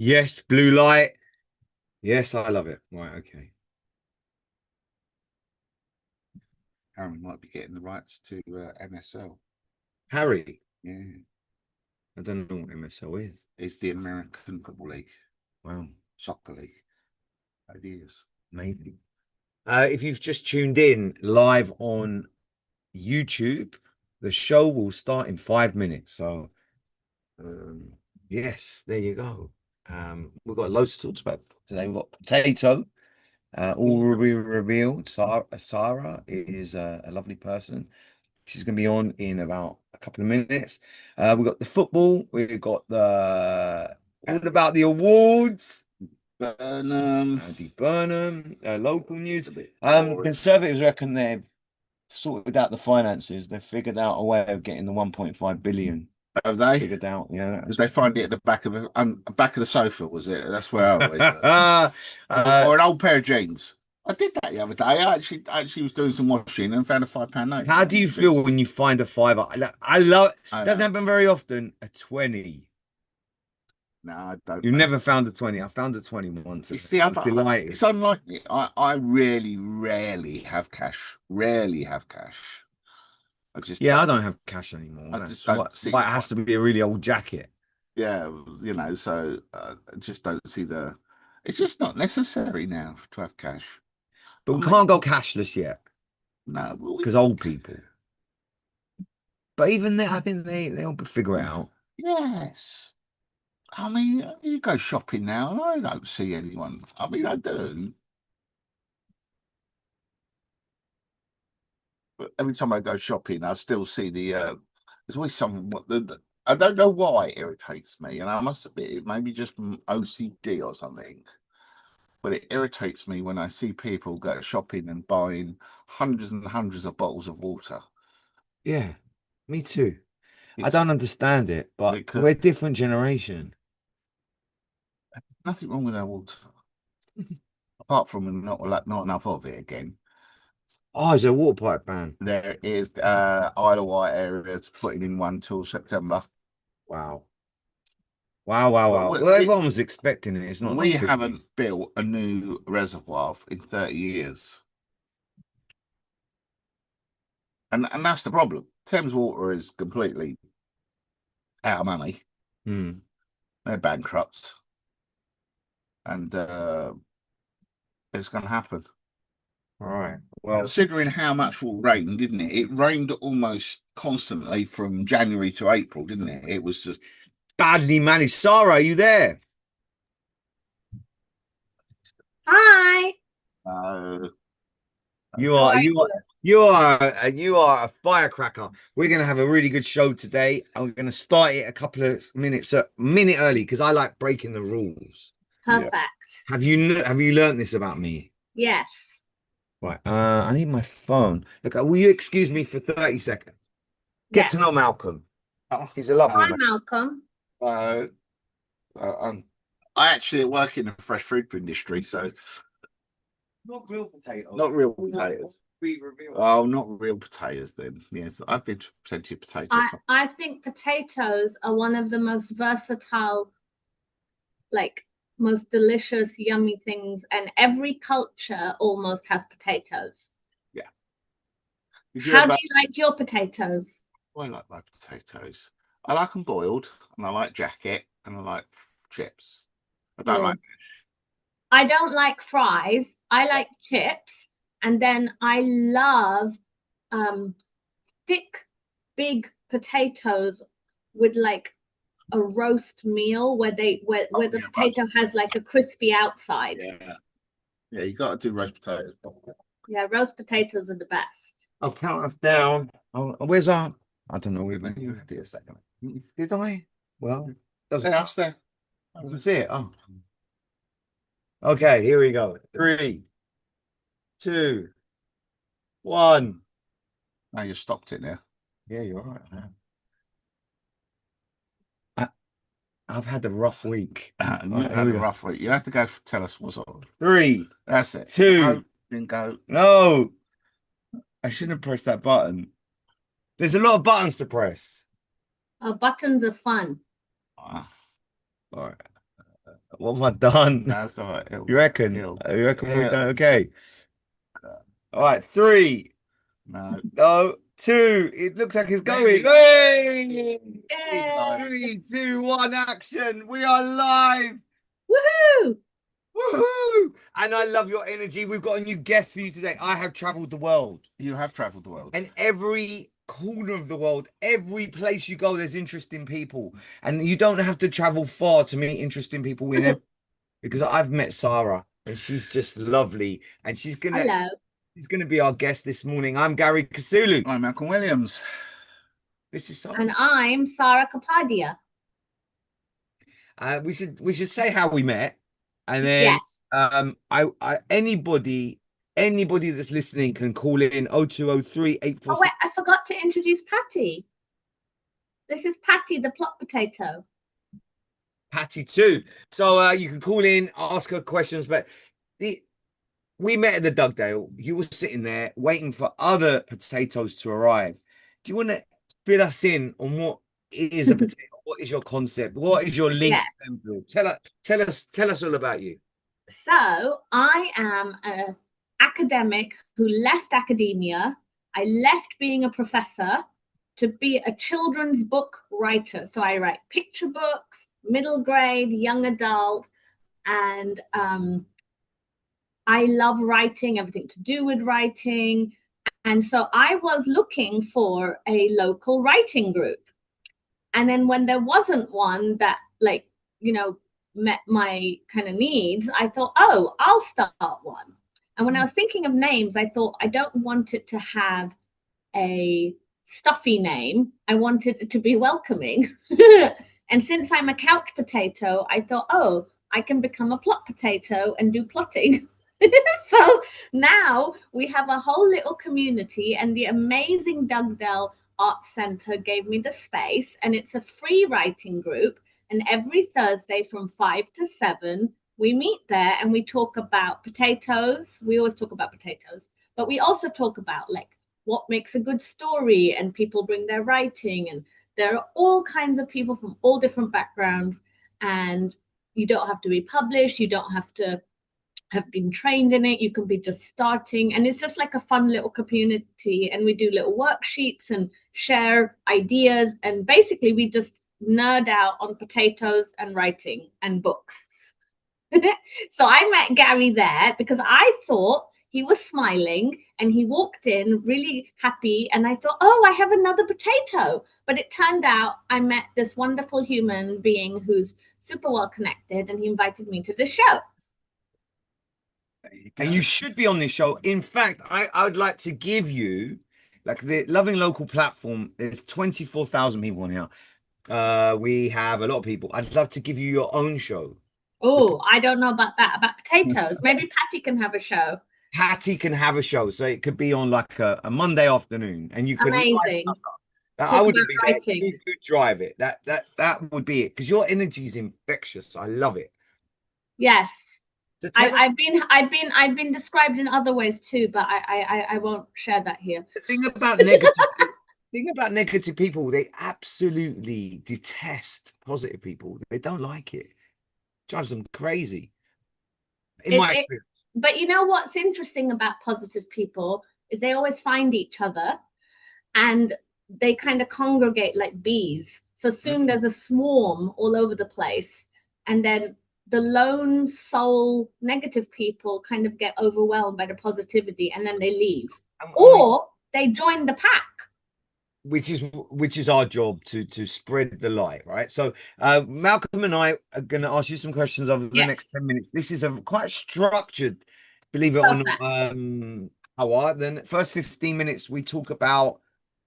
Yes, blue light. Yes, I love it. Right, okay. Aaron might be getting the rights to MSL. Harry. Yeah, I don't know what MSL is. it's the American Football League, Wow, Soccer League. It is. maybe. If you've just tuned in live on YouTube, the show will start in 5 minutes. So, um, yes, there you go. We've got loads to talk about today. We've got potato. All will be revealed. Sarah is a lovely person. She's going to be on in about a couple of minutes. We've got the football. We've got the all about the awards. Burnham. Andy Burnham, local news. Conservatives reckon they've sorted out the finances. They've figured out a way of getting the 1.5 billion Have they? figured out. Yeah. Did they find it at the back of the sofa? Was it? That's where I always uh, or an old pair of jeans. I did that the other day. I actually was doing some washing and found a £5 note. how do you feel when you find a fiver? I love. I Doesn't know. happen very often. A 20. No, I don't, You've mate. never found a 20. I found a 20 once. You And see, I was delighted. it's unlike me. I really rarely have cash. Rarely have cash. I just Yeah, don't. I don't have cash anymore. I just That's don't why see. it has to be a really old jacket. Yeah, so I just don't see the. It's just not necessary now to have cash. But I we mean, can't go cashless yet no, well, because old people. But even then, I think they'll figure it out. yes. I mean, you go shopping now, and I don't see anyone. I mean, I do, but every time I go shopping, I still see the. There's always some. I don't know why it irritates me, and I must admit, it may be just OCD or something. But it irritates me when I see people go shopping and buying hundreds and hundreds of bottles of water. Yeah, me too. I It's don't understand it, but because we're a different generation. nothing wrong with our water, apart from not enough of it again. Oh, there's a water pipe ban. There is Isle of Wight areas putting in one till September. Wow. Wow, wow, But wow. Well, everyone was expecting it. It's not we like 50. haven't built a new reservoir in 30 years. And that's the problem. Thames Water is completely out of money. Hmm. They're bankrupt. And it's going to happen. All right. Well, Considering how much will rain, didn't it? It rained almost constantly from January to April, didn't it? It was just badly managed. Sarah, are you there? Hi. uh, You How are, are you are, you? you are a firecracker. We're going to have a really good show today, and we're going to start it a minute early because I like breaking the rules. yeah. Perfect. Have you learned this about me? Yes. Right. I need my phone. Look, will you excuse me for 30 seconds? Get Yes. to know Malcolm. Oh, He's a lovely Hi, man. Malcolm. uh, I actually work in the fresh food industry, so Not real potatoes. not real potatoes. Be revealed. Oh, not real potatoes then. Yes, I've been to plenty of potato I, farm. I think potatoes are one of the most versatile, like most delicious, yummy things, and every culture almost has potatoes. Yeah. Did you How do ever? you like your potatoes? I like my potatoes. I like them boiled, and I like jacket, and I like chips. I don't Oh, like. I don't like fries. I like chips, and then I love um thick, big potatoes with like a roast meal where Oh where the yeah, roast. potato has like a crispy outside. Yeah, yeah. You got to do roast potatoes. Yeah, roast potatoes are the best. I'll count us down. Oh, where's our? I don't know. You did a second. Did I? Well, doesn't. Yeah, that's there. I can see it. Oh, okay. Here we go. Three, two, one. Now you stopped it now. Yeah, you're right. I, I've had a rough week. You've Right, here had we a go. rough week. You have to go tell us what's on. Three, That's it. two. No, didn't go. No, I shouldn't have pressed that button. There's a lot of buttons to press. Buttons are fun. Ah, All right. What have I done? That's all right. You reckon? Ill. You reckon we've Yeah. done okay? All right, 3, No. no, 2. It looks like it's going. Maybe. Hey! Yay. 3, 2, 1, action. We are live. Woohoo! Woohoo! And I love your energy. We've got a new guest for you today. I have traveled the world. You have traveled the world. And every corner of the world, every place you go, there's interesting people. And you don't have to travel far to meet interesting people in it. Because I've met Sarah and she's just lovely. And she's Hello. gonna be our guest this morning. I'm Gary Kasulu. I'm Malcolm Williams. This is Sarah. And I'm Sarah Kapadia. We should say how we met. And then Yes. anybody that's listening can call in 0203 Oh, wait, I forgot to introduce Patty. This is Patty, the plot potato. Patty too. So you can call in, ask her questions. But we met at the Dugdale. You were sitting there waiting for other potatoes to arrive. Do you want to fill us in on what is a potato? What is your concept? What is your link? Yeah. Tell us all about you. So I am an academic who left academia. I left being a professor to be a children's book writer. So I write picture books, middle grade, young adult, and I love writing, everything to do with writing. And so I was looking for a local writing group. And then when there wasn't one that, like, met my kind of needs, I thought, oh, I'll start one. And when I was thinking of names, I thought, I don't want it to have a stuffy name. I wanted it to be welcoming. And since I'm a couch potato, I thought, oh, I can become a plot potato and do plotting. So now we have a whole little community, and the amazing Dugdale Arts Centre gave me the space, and it's a free writing group. And every Thursday from 5 to 7, we meet there and we talk about potatoes. We always talk about potatoes, but we also talk about like what makes a good story, and people bring their writing, and there are all kinds of people from all different backgrounds, and you don't have to be published. You don't have to have been trained in it. You can be just starting, and it's just like a fun little community. And we do little worksheets and share ideas, and basically we just nerd out on potatoes and writing and books. So I met Gary there because I thought he was smiling and he walked in really happy, and I thought, oh, I have another potato. But it turned out I met this wonderful human being who's super well connected, and he invited me to the show. And you should be on this show. In fact, I would like to give you, like, the Loving Local platform. There's 24,000 people on here. We have a lot of people. I'd love to give you your own show. Oh, I don't know about that, about potatoes. Maybe Patty can have a show. Patty can have a show. So it could be on like a Monday afternoon, and you could. Amazing. I wouldn't be there. Writing. You could drive it. That would be it, because your energy is infectious. I love it. Yes. I've been described in other ways too, but I won't share that here. The thing about negative people, they absolutely detest positive people. They don't like it. Drives them crazy. In my experience. But you know what's interesting about positive people is they always find each other, and they kind of congregate like bees. So soon there's a swarm all over the place, and then the lone soul negative people kind of get overwhelmed by the positivity, and then they leave, or they join the pack, which is our job, to spread the light, right? So Malcolm and I are going to ask you some questions over the next 10 minutes. This is a quite structured, believe it or not, hour. Then first 15 minutes we talk about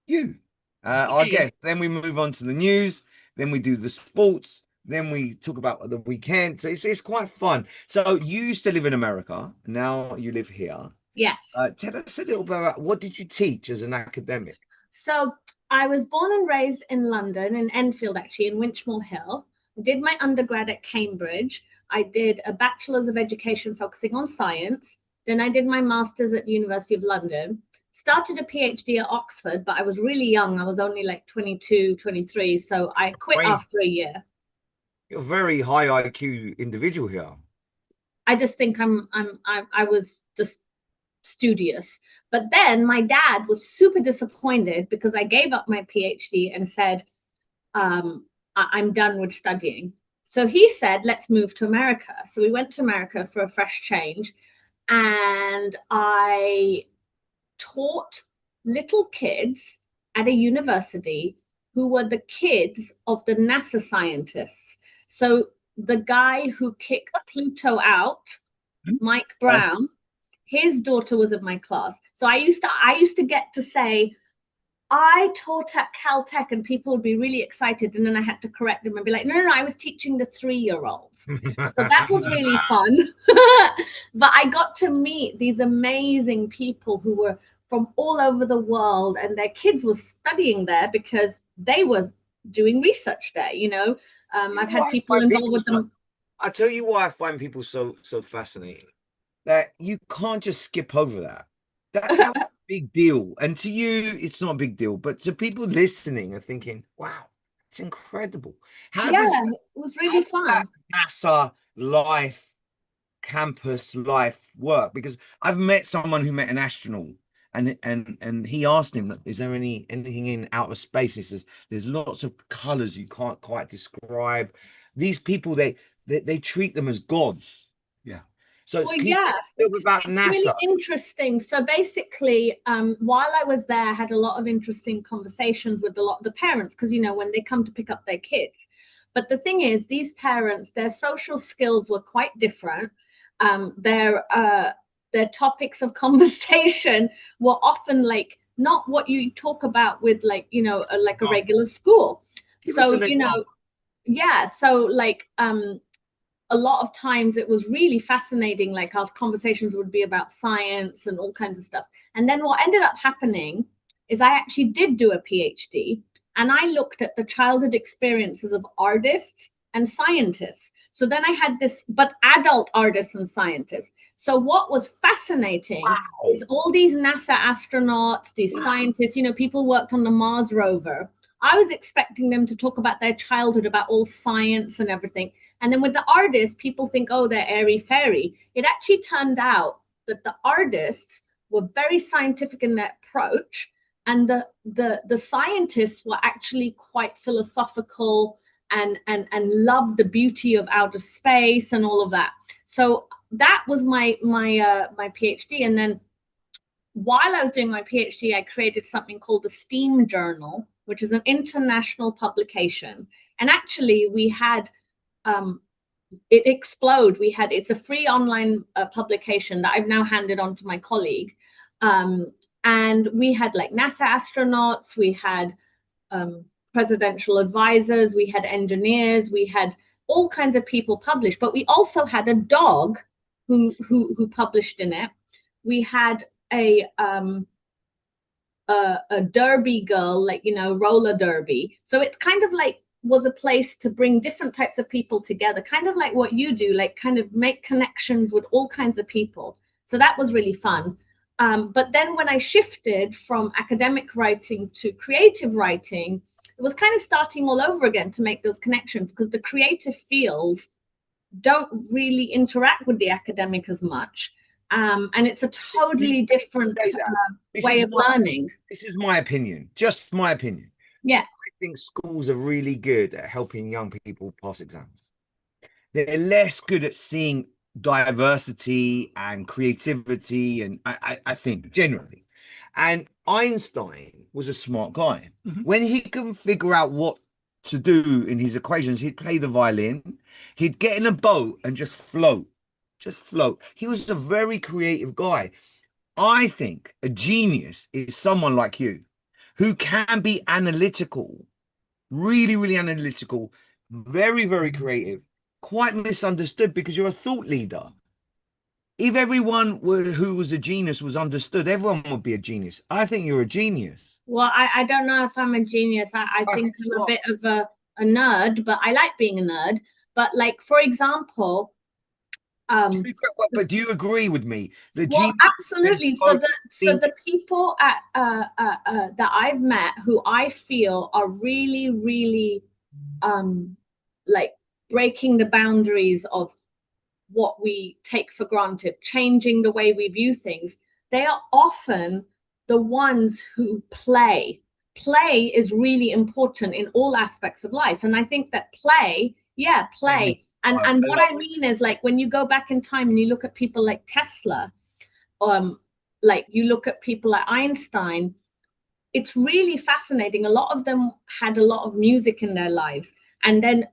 you, our guest, then we move on to the news, then we do the sports, then we talk about the weekend. So it's quite fun. So you used to live in America, now you live here. Yes. Tell us a little bit about, what did you teach as an academic? So I was born and raised in London, in Enfield, actually, in Winchmore Hill. I did my undergrad at Cambridge. I did a Bachelor's of Education focusing on science. Then I did my master's at the University of London. Started a PhD at Oxford, but I was really young. I was only like 22, 23. So I quit after a year. You're a very high IQ individual here. I just think I was just studious. But then my dad was super disappointed because I gave up my PhD and said, I'm done with studying. So he said, let's move to America. So we went to America for a fresh change. And I taught little kids at a university who were the kids of the NASA scientists. So the guy who kicked Pluto out, Mike Brown, his daughter was in my class. So I used to get to say, I taught at Caltech, and people would be really excited, and then I had to correct them and be like, no, I was teaching the 3-year-olds. So that was really fun. But I got to meet these amazing people who were from all over the world, and their kids were studying there because they were doing research there, you know. I've had people involved with them. I tell you why I find people so fascinating. That you can't just skip over that. That's a big deal. And to you, it's not a big deal. But to people listening are thinking, wow, it's incredible. It was really fun. NASA life, campus life work? Because I've met someone who met an astronaut, and he asked him, is there anything in outer space? He says, there's lots of colors you can't quite describe. These people, they treat them as gods. Yeah. So it's about NASA. Really interesting. So basically, while I was there, I had a lot of interesting conversations with a lot of the parents, because, you know, when they come to pick up their kids. But the thing is, these parents, their social skills were quite different. Their topics of conversation were often like not what you talk about with, like, you know, like a regular school. So, you know, yeah. So like, a lot of times it was really fascinating. Like our conversations would be about science and all kinds of stuff. And then what ended up happening is I actually did do a PhD, and I looked at the childhood experiences of artists and scientists. So then I had this, but adult artists and scientists. So what was fascinating is all these NASA astronauts, these scientists, you know, people worked on the Mars rover. I was expecting them to talk about their childhood, about all science and everything. And then with the artists, people think, oh, they're airy fairy. It actually turned out that the artists were very scientific in their approach, and the scientists were actually quite philosophical and loved the beauty of outer space and all of that. So that was my PhD. And then while I was doing my PhD, I created something called the STEAM Journal, which is an international publication. And actually, we had it explode. It's a free online publication that I've now handed on to my colleague. And we had like NASA astronauts, we had presidential advisors, we had engineers, we had all kinds of people published, but we also had a dog who published in it. We had a derby girl, like, you know, roller derby. So it's kind of like was a place to bring different types of people together, kind of like what you do, like kind of make connections with all kinds of people. So that was really fun. But then when I shifted from academic writing to creative writing, it was kind of starting all over again to make those connections, because the creative fields don't really interact with the academic as much. And it's a totally different way of learning. This is my opinion, just my opinion. Yeah. I think schools are really good at helping young people pass exams. They're less good at seeing diversity and creativity, and I think generally. And Einstein was a smart guy. When he couldn't figure out what to do in his equations, he'd play the violin, he'd get in a boat and just float. He was a very creative guy. I think a genius is someone like you, who can be analytical, really, really analytical, very, very creative, quite misunderstood because you're a thought leader. If everyone who was a genius was understood, everyone would be a genius. I think you're a genius. Well, I don't know if I'm a genius. I think I'm a bit of a nerd, but I like being a nerd. But like, for example, but do you agree with me? Absolutely. So the people at that I've met who I feel are really, really like breaking the boundaries of what we take for granted, changing the way we view things, they are often the ones who play. Play is really important in all aspects of life. And I think that play. And what I mean is, like, when you go back in time and you look at people like Tesla, like you look at people like Einstein, it's really fascinating. A lot of them had a lot of music in their lives. And then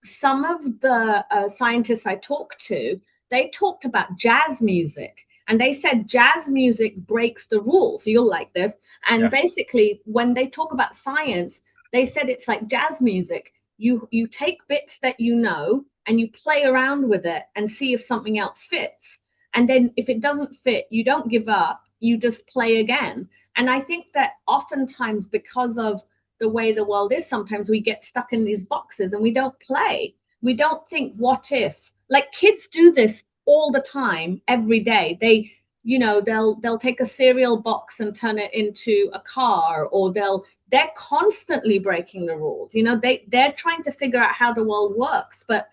some of the scientists I talked to, they talked about jazz music. And they said jazz music breaks the rules. You'll like this. And basically, when they talk about science, they said it's like jazz music. You take bits that you know and you play around with it and see if something else fits. And then if it doesn't fit, you don't give up. You just play again. And I think that oftentimes, because of the way the world is, sometimes we get stuck in these boxes and we don't play. We don't think, what if? Like, kids do this all the time, every day. They, you know, they'll take a cereal box and turn it into a car, or they're constantly breaking the rules. You know, they're trying to figure out how the world works, but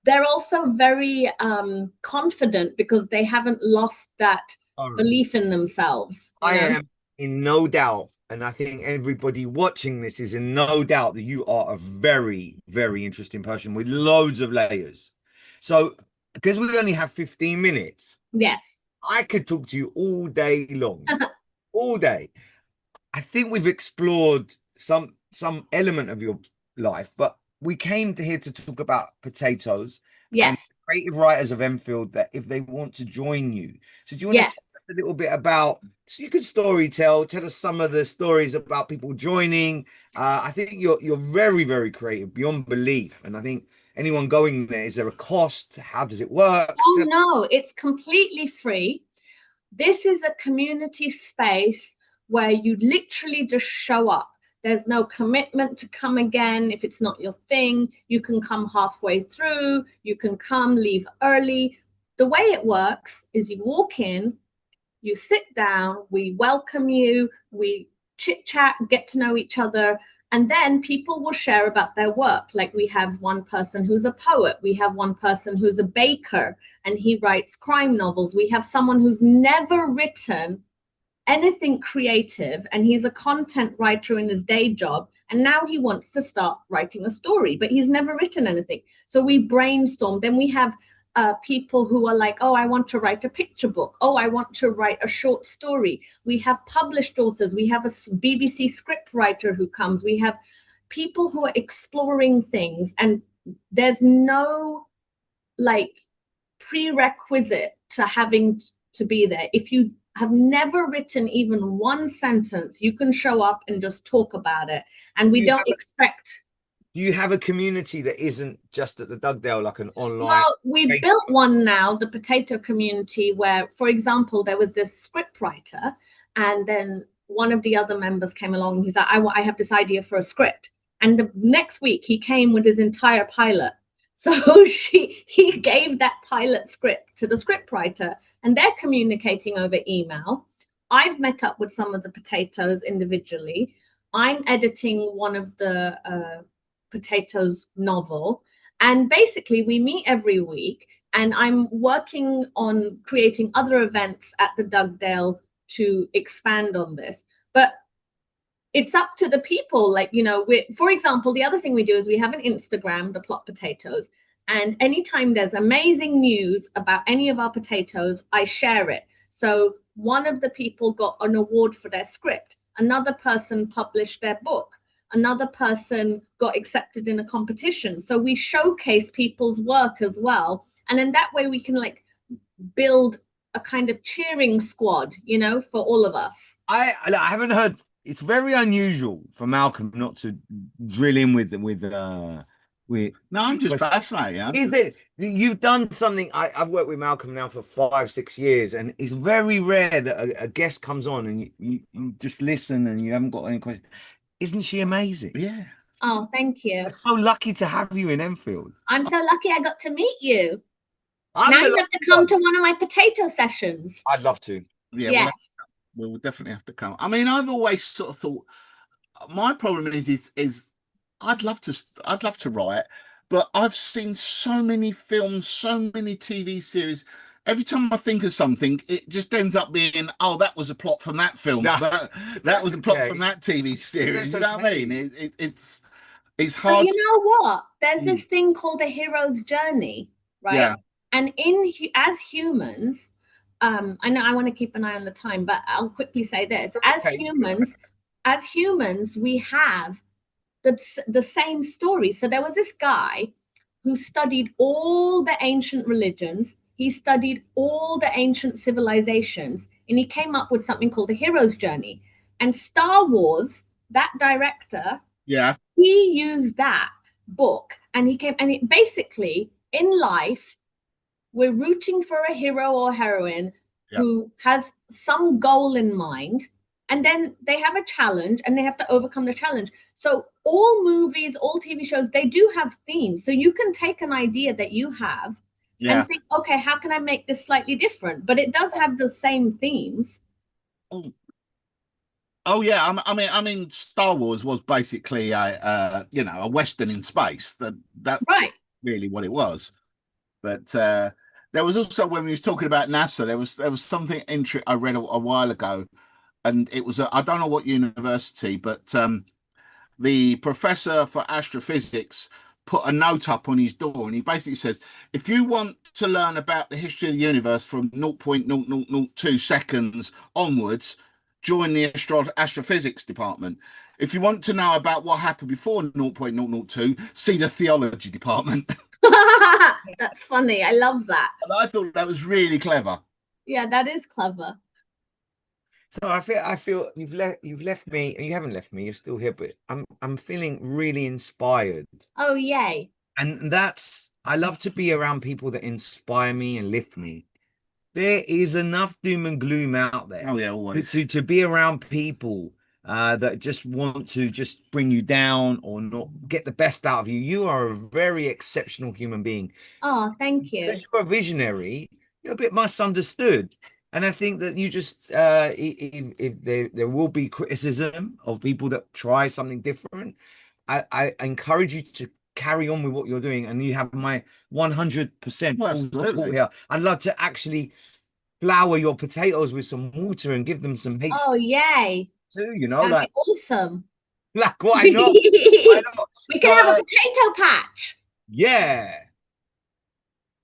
they're also very confident because they haven't lost that belief in themselves. I am in no doubt, and I think everybody watching this is in no doubt, that you are a very, very interesting person with loads of layers. So, because we only have 15 minutes, yes, I could talk to you all day long, all day. I think we've explored some element of your life, but we came to here to talk about potatoes. Yes. And creative writers of Enfield, that if they want to join you. So do you want to tell us a little bit about, so you could tell us some of the stories about people joining. I think you're very, very creative beyond belief. And I think anyone going there, is there a cost? How does it work? Oh, no, it's completely free. This is a community space where you literally just show up. There's no commitment to come again. If it's not your thing, you can come halfway through. You can come, leave early. The way it works is you walk in, you sit down, we welcome you, we chit chat, get to know each other. And then people will share about their work. Like, we have one person who's a poet. We have one person who's a baker and he writes crime novels. We have someone who's never written anything creative, and he's a content writer in his day job, and now he wants to start writing a story, but he's never written anything. So we brainstorm. Then we have people who are like, oh, I want to write a picture book. Oh, I want to write a short story. We have published authors. We have a BBC script writer who comes. We have people who are exploring things, and there's no like prerequisite to having to be there. If you have never written even one sentence, you can show up and just talk about it. And we don't expect. Do you have a community that isn't just at the Dugdale, like an online? Well, we've built one now, the potato community, where, for example, there was this script writer, and then one of the other members came along and he's like, I have this idea for a script. And the next week he came with his entire pilot. So he gave that pilot script to the script writer, and they're communicating over email. I've met up with some of the potatoes individually. I'm editing one of the potatoes novel. And basically we meet every week, and I'm working on creating other events at the Dugdale to expand on this. But it's up to the people. Like, you know, for example, the other thing we do is we have an Instagram, the Plot Potatoes, and anytime there's amazing news about any of our potatoes, I share it. So one of the people got an award for their script. Another person published their book. Another person got accepted in a competition. So we showcase people's work as well. And then that way we can like build a kind of cheering squad, you know, for all of us. I haven't heard. It's very unusual for Malcolm not to drill in with. No, I'm just fascinated. Is it? You've done something. I've worked with Malcolm now for 5-6 years, and it's very rare that a guest comes on and you just listen and you haven't got any questions. Isn't she amazing? Yeah. Oh, thank you. I'm so lucky to have you in Enfield. I'm so lucky I got to meet you. Now you have to come to one of my potato sessions. I'd love to. Yeah. Yes. We'll definitely have to come. I mean, I've always sort of thought my problem is I'd love to write, but I've seen so many films, so many TV series. Every time I think of something, it just ends up being, oh, that was a plot from that film. Nah, That was a plot okay. from that TV series. That's You know what I okay. mean? It's But hard. you know what? There's Mm. this thing called a hero's journey, right? Yeah. And as humans, I know I want to keep an eye on the time, but I'll quickly say this. Okay. As humans, we have the same story. So there was this guy who studied all the ancient religions. He studied all the ancient civilizations, and he came up with something called the hero's journey. And Star Wars, that director, Yeah. he used that book, and basically in life we're rooting for a hero or heroine who has some goal in mind, and then they have a challenge and they have to overcome the challenge. So all movies, all TV shows, they do have themes. So you can take an idea that you have Yeah. and think, okay, how can I make this slightly different? But it does have the same themes. Oh yeah, I mean, Star Wars was basically a Western in space. That's Right. really what it was. But there was also, when we was talking about NASA, there was something I read a while ago, and it was I don't know what university, but the professor for astrophysics put a note up on his door, and he basically said, if you want to learn about the history of the universe from 0.0002 seconds onwards, join the astrophysics department. If you want to know about what happened before 0.002, see the theology department. That's funny. I love that. And I thought that was really clever. Yeah, that is clever. So I feel you've left me, and you haven't left me, you're still here, but I'm feeling really inspired. Oh, yay. And I love to be around people that inspire me and lift me. There is enough doom and gloom out there. Oh yeah, always. To be around people that just want to just bring you down or not get the best out of you. You are a very exceptional human being. Oh, thank you. Because you're a visionary, you're a bit misunderstood. And I think that you just, if there will be criticism of people that try something different, I encourage you to carry on with what you're doing, and you have my 100% full support here. I'd love to actually flour your potatoes with some water and give them some H2O. Oh, yay. Too, you know, That'd be awesome. Like, why not? Why not? We can have a potato patch. Yeah.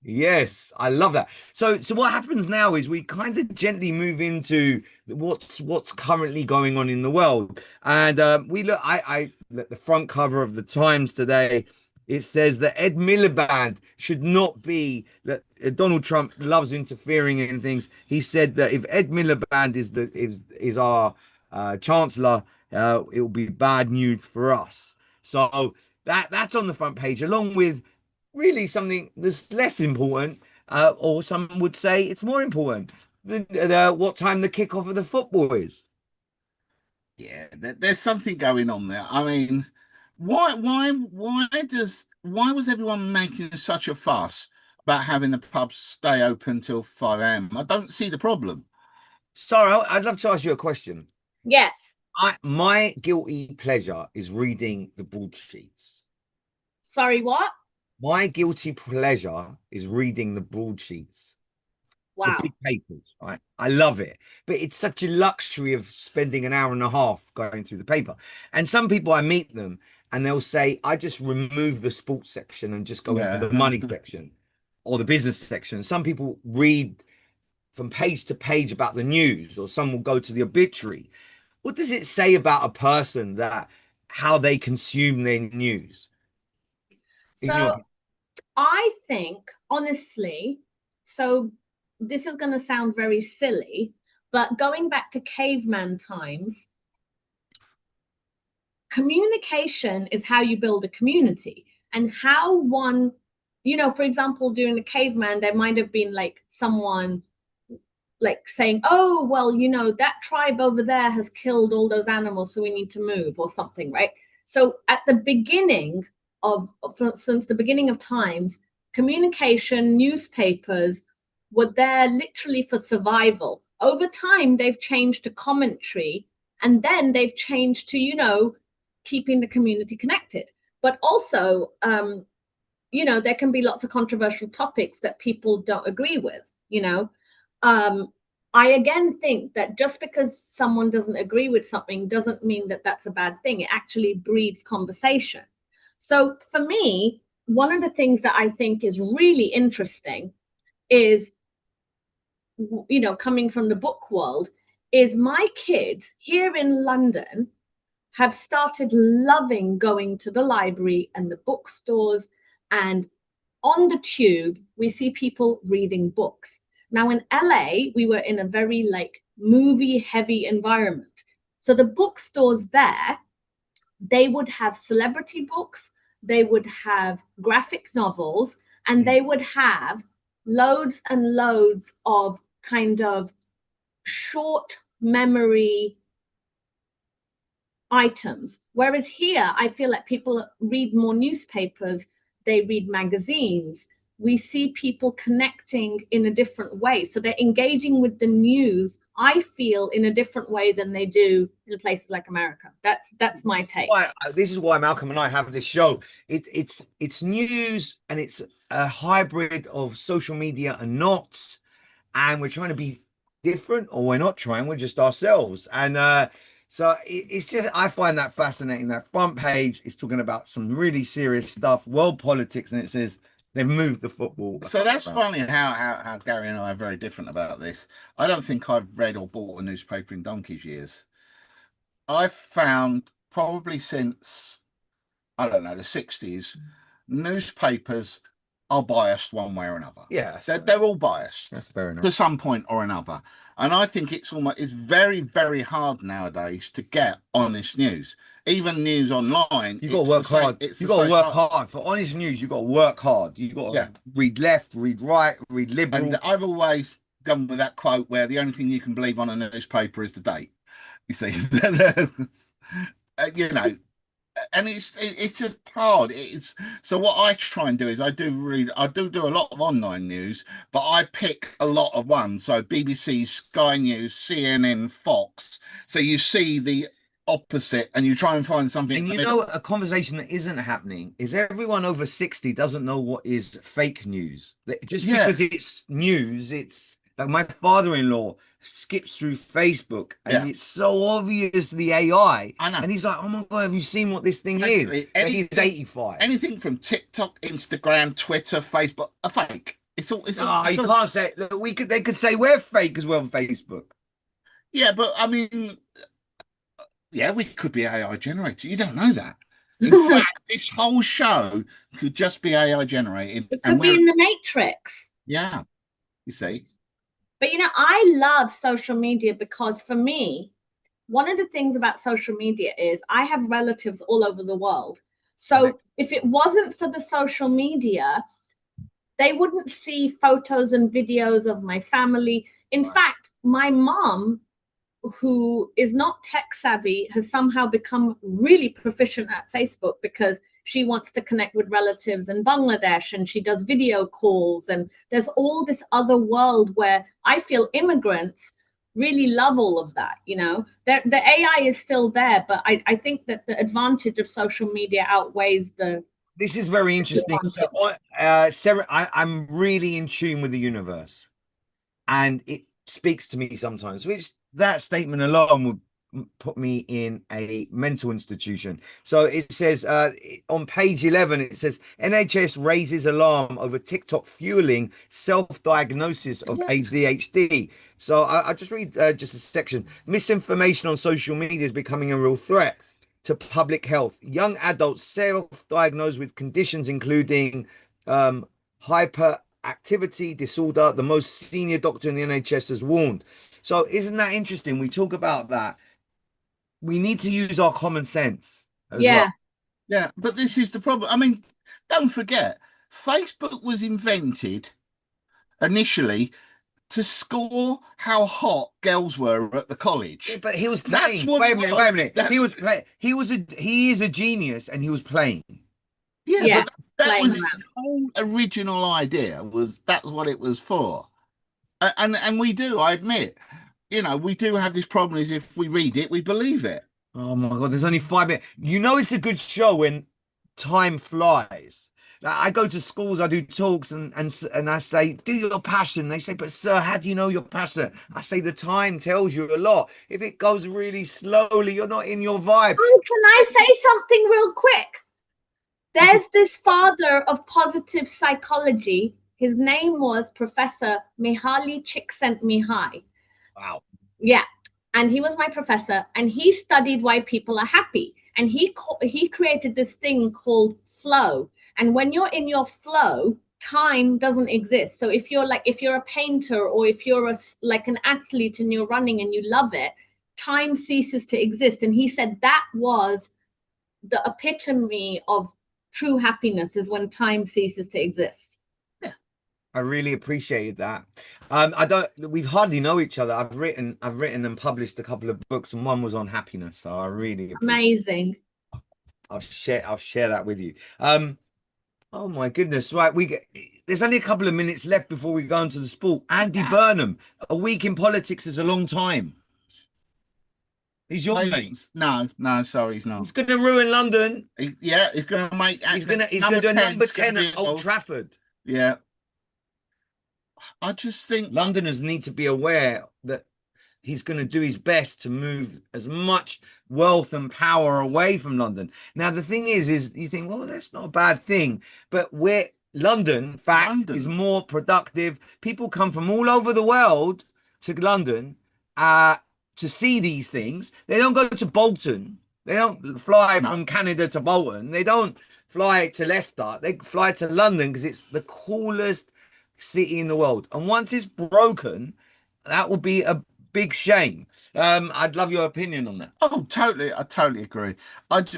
Yes, I love that. So what happens now is we kind of gently move into what's currently going on in the world. And we look, I look, the front cover of the Times today, it says that Ed Miliband should not be, that Donald Trump loves interfering in things. He said that if Ed Miliband is our chancellor, it will be bad news for us. So that's on the front page, along with really something that's less important, or some would say it's more important. What time the kickoff of the football is. Yeah, there's something going on there. I mean, why was everyone making such a fuss about having the pubs stay open till 5 a.m.? I don't see the problem. Sorry, I'd love to ask you a question. Yes. My guilty pleasure is reading the broadsheets. Sorry, what? My guilty pleasure is reading the broadsheets. Wow. The big papers, right? I love it. But it's such a luxury of spending an hour and a half going through the paper. And some people, I meet them and they'll say, I just remove the sports section and just go into the money section or the business section. Some people read from page to page about the news, or some will go to the obituary. What does it say about a person, that how they consume their news? So I think, honestly, so this is going to sound very silly, but going back to caveman times, communication is how you build a community. And how one, for example, during the caveman, there might have been like someone like saying, oh, well, that tribe over there has killed all those animals, so we need to move, or something, right? So at the beginning since the beginning of times, communication, newspapers were there literally for survival. Over time, they've changed to commentary, and then they've changed to, keeping the community connected. But also, you know, there can be lots of controversial topics that people don't agree with, you know. I again think that just because someone doesn't agree with something doesn't mean that that's a bad thing. It actually breeds conversation. So for me, one of the things that I think is really interesting is, you know, coming from the book world, is my kids here in London have started loving going to the library and the bookstores, and on the tube, we see people reading books. Now in LA, we were in a very like movie heavy environment. So the bookstores there, they would have celebrity books, they would have graphic novels, and they would have loads and loads of kind of short memory items. Whereas here, I feel like people read more newspapers, they read magazines. We see people connecting in a different way. So they're engaging with the news, I feel, in a different way than they do in places like America. That's my take. This is why Malcolm and I have this show. It's news, and it's a hybrid of social media and not. And we're trying to be different, or we're not trying, we're just ourselves. And so it's just, I find that fascinating. That front page is talking about some really serious stuff, world politics, and it says they've moved the football. So that's funny how Gary and I are very different about this. I don't think I've read or bought a newspaper in donkey's years. I've found probably since, I don't know, the 60s, newspapers are biased one way or another. Yeah, they're all biased. That's fair enough. To some point or another. And I think it's very, very hard nowadays to get honest news. Even news online. You got to work hard. You got to work hard for honest news. You got to work hard. You got to read left, read right, read liberal. And I've always gone with that quote where the only thing you can believe on a newspaper is the date. You see, you know, and it's just hard. So what I try and do is I do a lot of online news, but I pick a lot of ones. So BBC, Sky News, CNN, Fox. So you see the opposite, and you try and find something. And you know, a conversation that isn't happening is everyone over 60 doesn't know what is fake news. Just because it's news, it's like my father-in-law skips through Facebook, and it's so obvious the AI. I know. And he's like, oh my God, have you seen what this thing is? He's 85. Anything from TikTok, Instagram, Twitter, Facebook are fake. It's all. You can't say. Look, they could say we're fake as well on Facebook. Yeah, but I mean, yeah, we could be AI generated. You don't know that. In fact, this whole show could just be AI generated. It could be in the Matrix. Yeah, you see. But, you know, I love social media because for me, one of the things about social media is I have relatives all over the world. So if it wasn't for the social media, they wouldn't see photos and videos of my family. In fact, my mom, who is not tech savvy, has somehow become really proficient at Facebook because she wants to connect with relatives in Bangladesh, and she does video calls, and there's all this other world where I feel immigrants really love all of that. You know, the AI is still there, but I think that the advantage of social media outweighs the. This is very interesting. So, Sarah, I'm really in tune with the universe, and it speaks to me sometimes, which that statement alone would put me in a mental institution. So it says on page 11, it says NHS raises alarm over TikTok fueling self-diagnosis of ADHD. So I just read just a section. Misinformation on social media is becoming a real threat to public health. Young adults self-diagnosed with conditions including hyperactivity disorder. The most senior doctor in the NHS has warned. So isn't that interesting? We talk about that. We need to use our common sense. Yeah. Yeah, but this is the problem. I mean, don't forget, Facebook was invented initially to score how hot girls were at the college. Yeah, but he was playing. Wait a minute. He was playing. He is a genius, and he was playing. Yeah, but that was his whole original idea. That's what it was for. And we do, I admit, you know, we do have this problem is if we read it, we believe it. Oh my God, there's only 5 minutes. You know, it's a good show when time flies. I go to schools, I do talks, and I say, do your passion. They say, but sir, how do you know you're passionate? I say, the time tells you a lot. If it goes really slowly, you're not in your vibe. Oh, can I say something real quick? There's this father of positive psychology. His name was Professor Mihaly Csikszentmihalyi. Wow. Yeah, and he was my professor, and he studied why people are happy, and he created this thing called flow. And when you're in your flow, time doesn't exist. So if you're a painter, or if you're like an athlete and you're running and you love it, time ceases to exist. And he said that was the epitome of true happiness, is when time ceases to exist. I really appreciated that. We hardly know each other. I've written and published a couple of books, and one was on happiness. So I really Amazing. I'll share that with you. Oh my goodness. Right. There's only a couple of minutes left before we go into the sport. Andy Burnham, a week in politics is a long time. He's your mate. No, sorry, he's not. He's going to ruin London. He's going to make. He's going to do a number 10 at Old Trafford. Yeah. I just think Londoners need to be aware that he's going to do his best to move as much wealth and power away from London. Now, the thing is you think, well, that's not a bad thing. But London is more productive. People come from all over the world to London to see these things. They don't go to Bolton. They don't fly from Canada to Bolton. They don't fly to Leicester. They fly to London because it's the coolest city in the world. And once it's broken, that will be a big shame. I'd love your opinion on that. Oh, totally. I totally agree.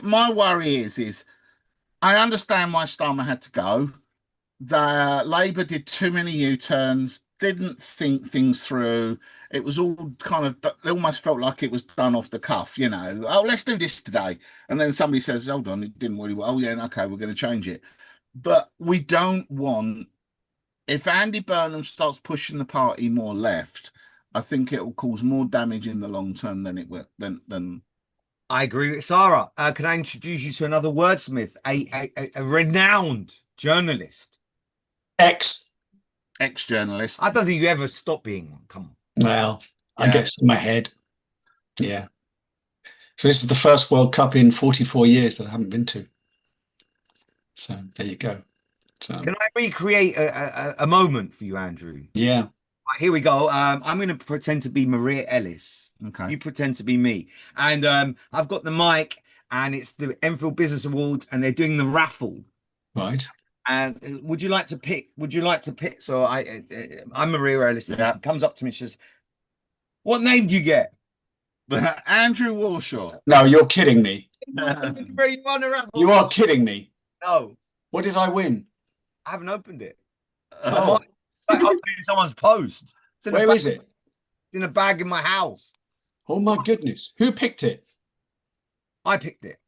My worry is I understand why Starmer had to go. The Labour did too many U-turns, didn't think things through. It was all kind of, it almost felt like it was done off the cuff, you know. Oh, let's do this today. And then somebody says, hold on, it didn't really well. Oh, yeah, okay, we're going to change it. But we don't want, if Andy Burnham starts pushing the party more left, I think it will cause more damage in the long term than it will. Than I agree with Sarah. Can I introduce you to another wordsmith, a renowned journalist, ex-journalist? I don't think you ever stop being one. Come on. Well, I get in my head. Yeah. So this is the first World Cup in 44 years that I haven't been to. So there you go. So, can I recreate a moment for you, Andrew? Yeah. Right, here we go. I'm going to pretend to be Maria Ellis. Okay. You pretend to be me. And I've got the mic, and it's the Enfield Business Awards, and they're doing the raffle. Right. And would you like to pick? So I'm Maria Ellis. Comes up to me, she says, "What name do you get?" Andrew Warshaw. No, you're kidding me. You are kidding me. No. What did I win? I haven't opened it. Oh. I'm opening someone's post. Where is it? It's in a bag in my house. Oh my goodness. Who picked it? I picked it.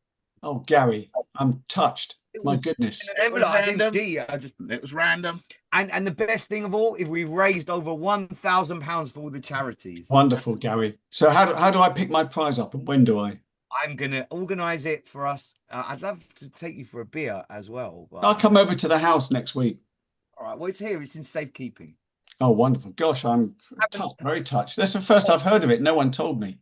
Oh, Gary, I'm touched. My goodness. It was random. It was random. And the best thing of all, if we've raised over £1,000 for all the charities. Wonderful, Gary. So how do I pick my prize up, and when do I? I'm going to organise it for us. I'd love to take you for a beer as well. But... I'll come over to the house next week. All right. Well, it's here. It's in safekeeping. Oh, wonderful. Gosh, I'm very touched. That's the first I've heard of it. No one told me.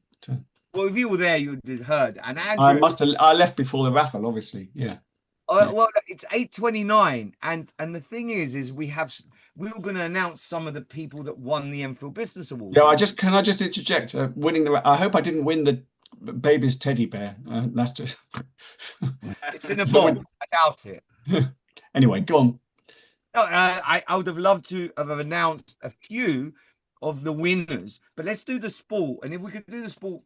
Well, if you were there, you'd have heard. And Andrew... I left before the raffle, obviously. Yeah. Well, it's 8:29, and the thing is we were going to announce some of the people that won the Enfield Business Award. Yeah, can I just interject? Winning I hope I didn't win the baby's teddy bear. That's just. It's in a box. I doubt it. Anyway, go on. No, I would have loved to have announced a few of the winners, but let's do the sport, and if we could do the sport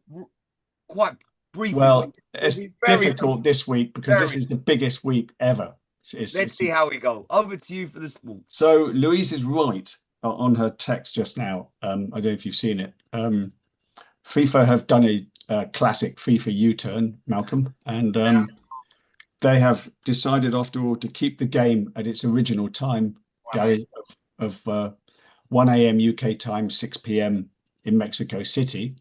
quite briefly. Well, it's difficult this week because this is the biggest week ever. Let's see how we go. Over to you for the sport. So Louise is right on her text just now. I don't know if you've seen it. FIFA have done a classic FIFA U-turn, Malcolm, and they have decided after all to keep the game at its original time, Gary, of 1 a.m. UK time, 6 p.m. in Mexico City.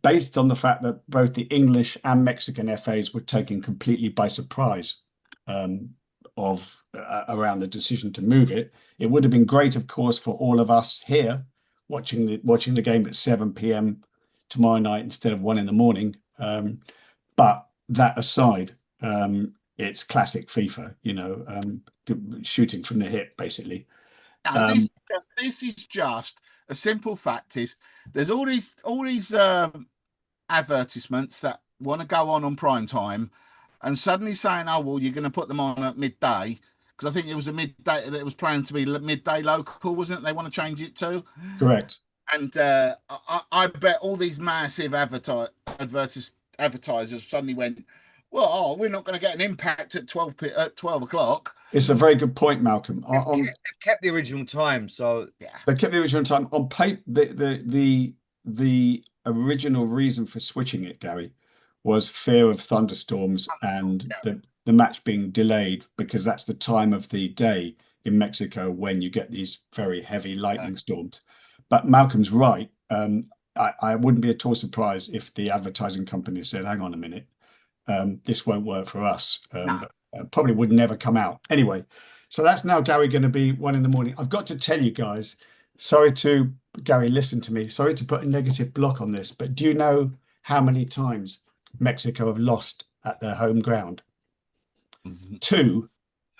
Based on the fact that both the English and Mexican FAs were taken completely by surprise around the decision to move it. It would have been great, of course, for all of us here watching the game at 7 p.m. tomorrow night instead of 1 in the morning. But that aside, it's classic FIFA, shooting from the hip, basically. No, this is just a simple fact. Is there's all these advertisements that want to go on prime time, and suddenly saying, "Oh well, you're going to put them on at midday," because I think it was a midday. It was planned to be midday local, wasn't it? They want to change it to. Correct. And I bet all these massive advertisers suddenly went, well, we're not going to get an impact at 12 o'clock. It's a very good point, Malcolm. They've kept the original time, so yeah, they kept the original time on paper. The original reason for switching it, Gary, was fear of thunderstorms and the match being delayed, because that's the time of the day in Mexico when you get these very heavy lightning storms. But Malcolm's right. I wouldn't be at all surprised if the advertising company said, hang on a minute, this won't work for us. Probably would never come out. Anyway, so that's now, Gary, going to be 1 in the morning. I've got to tell you guys, Gary, listen to me. Sorry to put a negative block on this, but do you know how many times Mexico have lost at their home ground? 2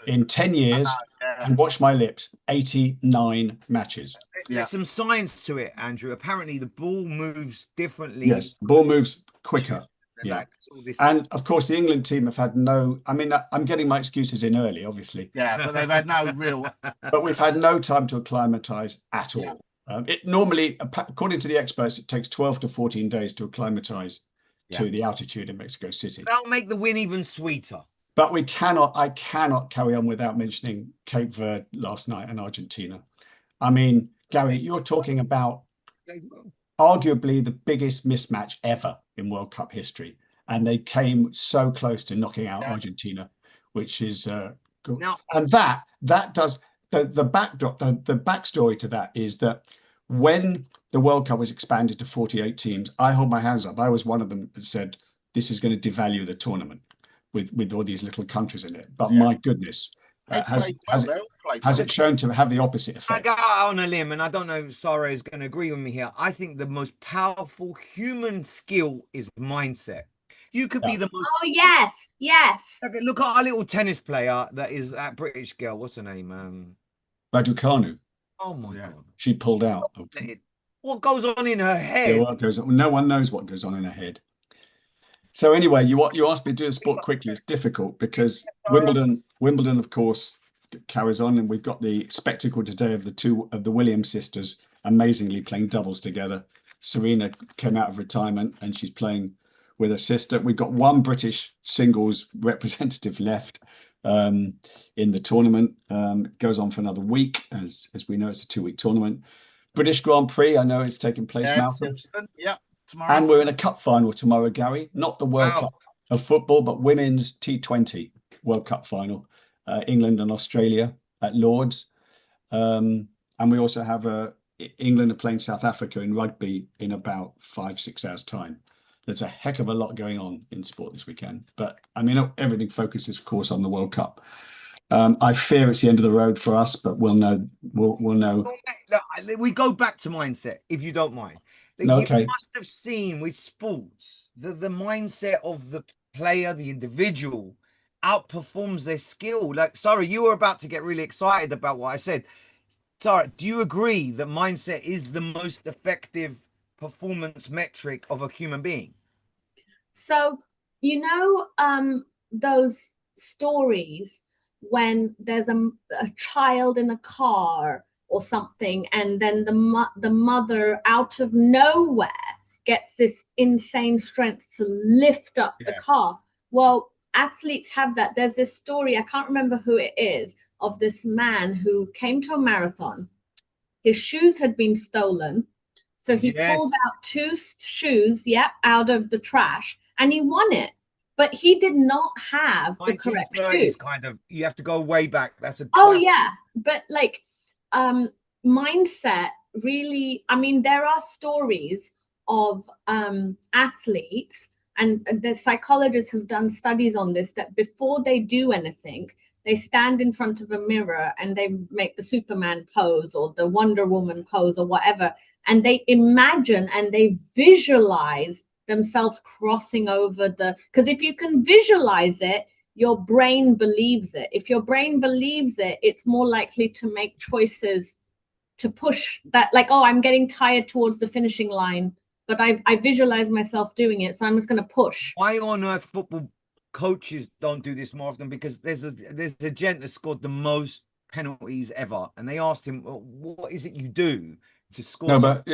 in 10 years. And watch my lips, 89 matches. There's some science to it, Andrew. Apparently the ball moves differently. Yes, the ball moves quicker. Yeah. Like And of course the England team have had I'm getting my excuses in early, obviously. Yeah, but they've had no real but we've had no time to acclimatise at all. It normally, according to the experts, it takes 12 to 14 days to acclimatise to the altitude in Mexico City. That'll make the win even sweeter. But I cannot carry on without mentioning Cape Verde last night and Argentina. I mean, Gary, you're talking about arguably the biggest mismatch ever in World Cup history. And they came so close to knocking out Argentina, which is good. Now, and that does the backdrop, the backstory to that is that when the World Cup was expanded to 48 teams, I hold my hands up. I was one of them that said, this is going to devalue the tournament with all these little countries in it. But my goodness, has it shown to have the opposite effect? I go out on a limb, and I don't know if Sarah is going to agree with me here. I think the most powerful human skill is mindset. You could be the most. Oh yes. Look at our little tennis player that is that British girl. What's her name? Raducanu. Oh my God. She pulled out. What goes on in her head? Yeah, what goes on? No one knows what goes on in her head. So anyway, you asked me to do a sport quickly. It's difficult because Wimbledon, of course, carries on, and we've got the spectacle today of the Williams sisters amazingly playing doubles together. Serena came out of retirement and she's playing with her sister. We've got one British singles representative left in the tournament. It goes on for another week, as we know, it's a 2-week tournament. British Grand Prix, I know it's taking place, Malcolm. Yeah. Tomorrow. And we're in a cup final tomorrow, Gary. Not the World Cup of football, but women's T20 World Cup final. England and Australia at Lords. And we also have England are playing South Africa in rugby in about 5-6 hours' time. There's a heck of a lot going on in sport this weekend. But I mean, everything focuses, of course, on the World Cup. I fear it's the end of the road for us, but we'll know. We'll know. We go back to mindset, if you don't mind. Okay. You must have seen with sports the mindset of the player, the individual, outperforms their skill. Like, sorry, you were about to get really excited about what I said. Sorry, do you agree that mindset is the most effective performance metric of a human being? So, those stories when there's a child in a car or something, and then the mother out of nowhere gets this insane strength to lift up the car. Well, athletes have that. There's this story, I can't remember who it is, of this man who came to a marathon. His shoes had been stolen. So he pulled out 2 shoes, out of the trash, and he won it. But he did not have the correct shoes. Kind of, you have to go way back. That's a but like mindset really, I mean, there are stories of athletes, And the psychologists have done studies on this, that before they do anything, they stand in front of a mirror and they make the Superman pose or the Wonder Woman pose or whatever. And they imagine and they visualize themselves crossing over because if you can visualize it, your brain believes it. If your brain believes it, it's more likely to make choices to push that, like, oh, I'm getting tired towards the finishing line, but I visualize myself doing it, so I'm just going to push. Why on earth football coaches don't do this more often? Because there's a gent that scored the most penalties ever, and they asked him, well, what is it you do to score? No, but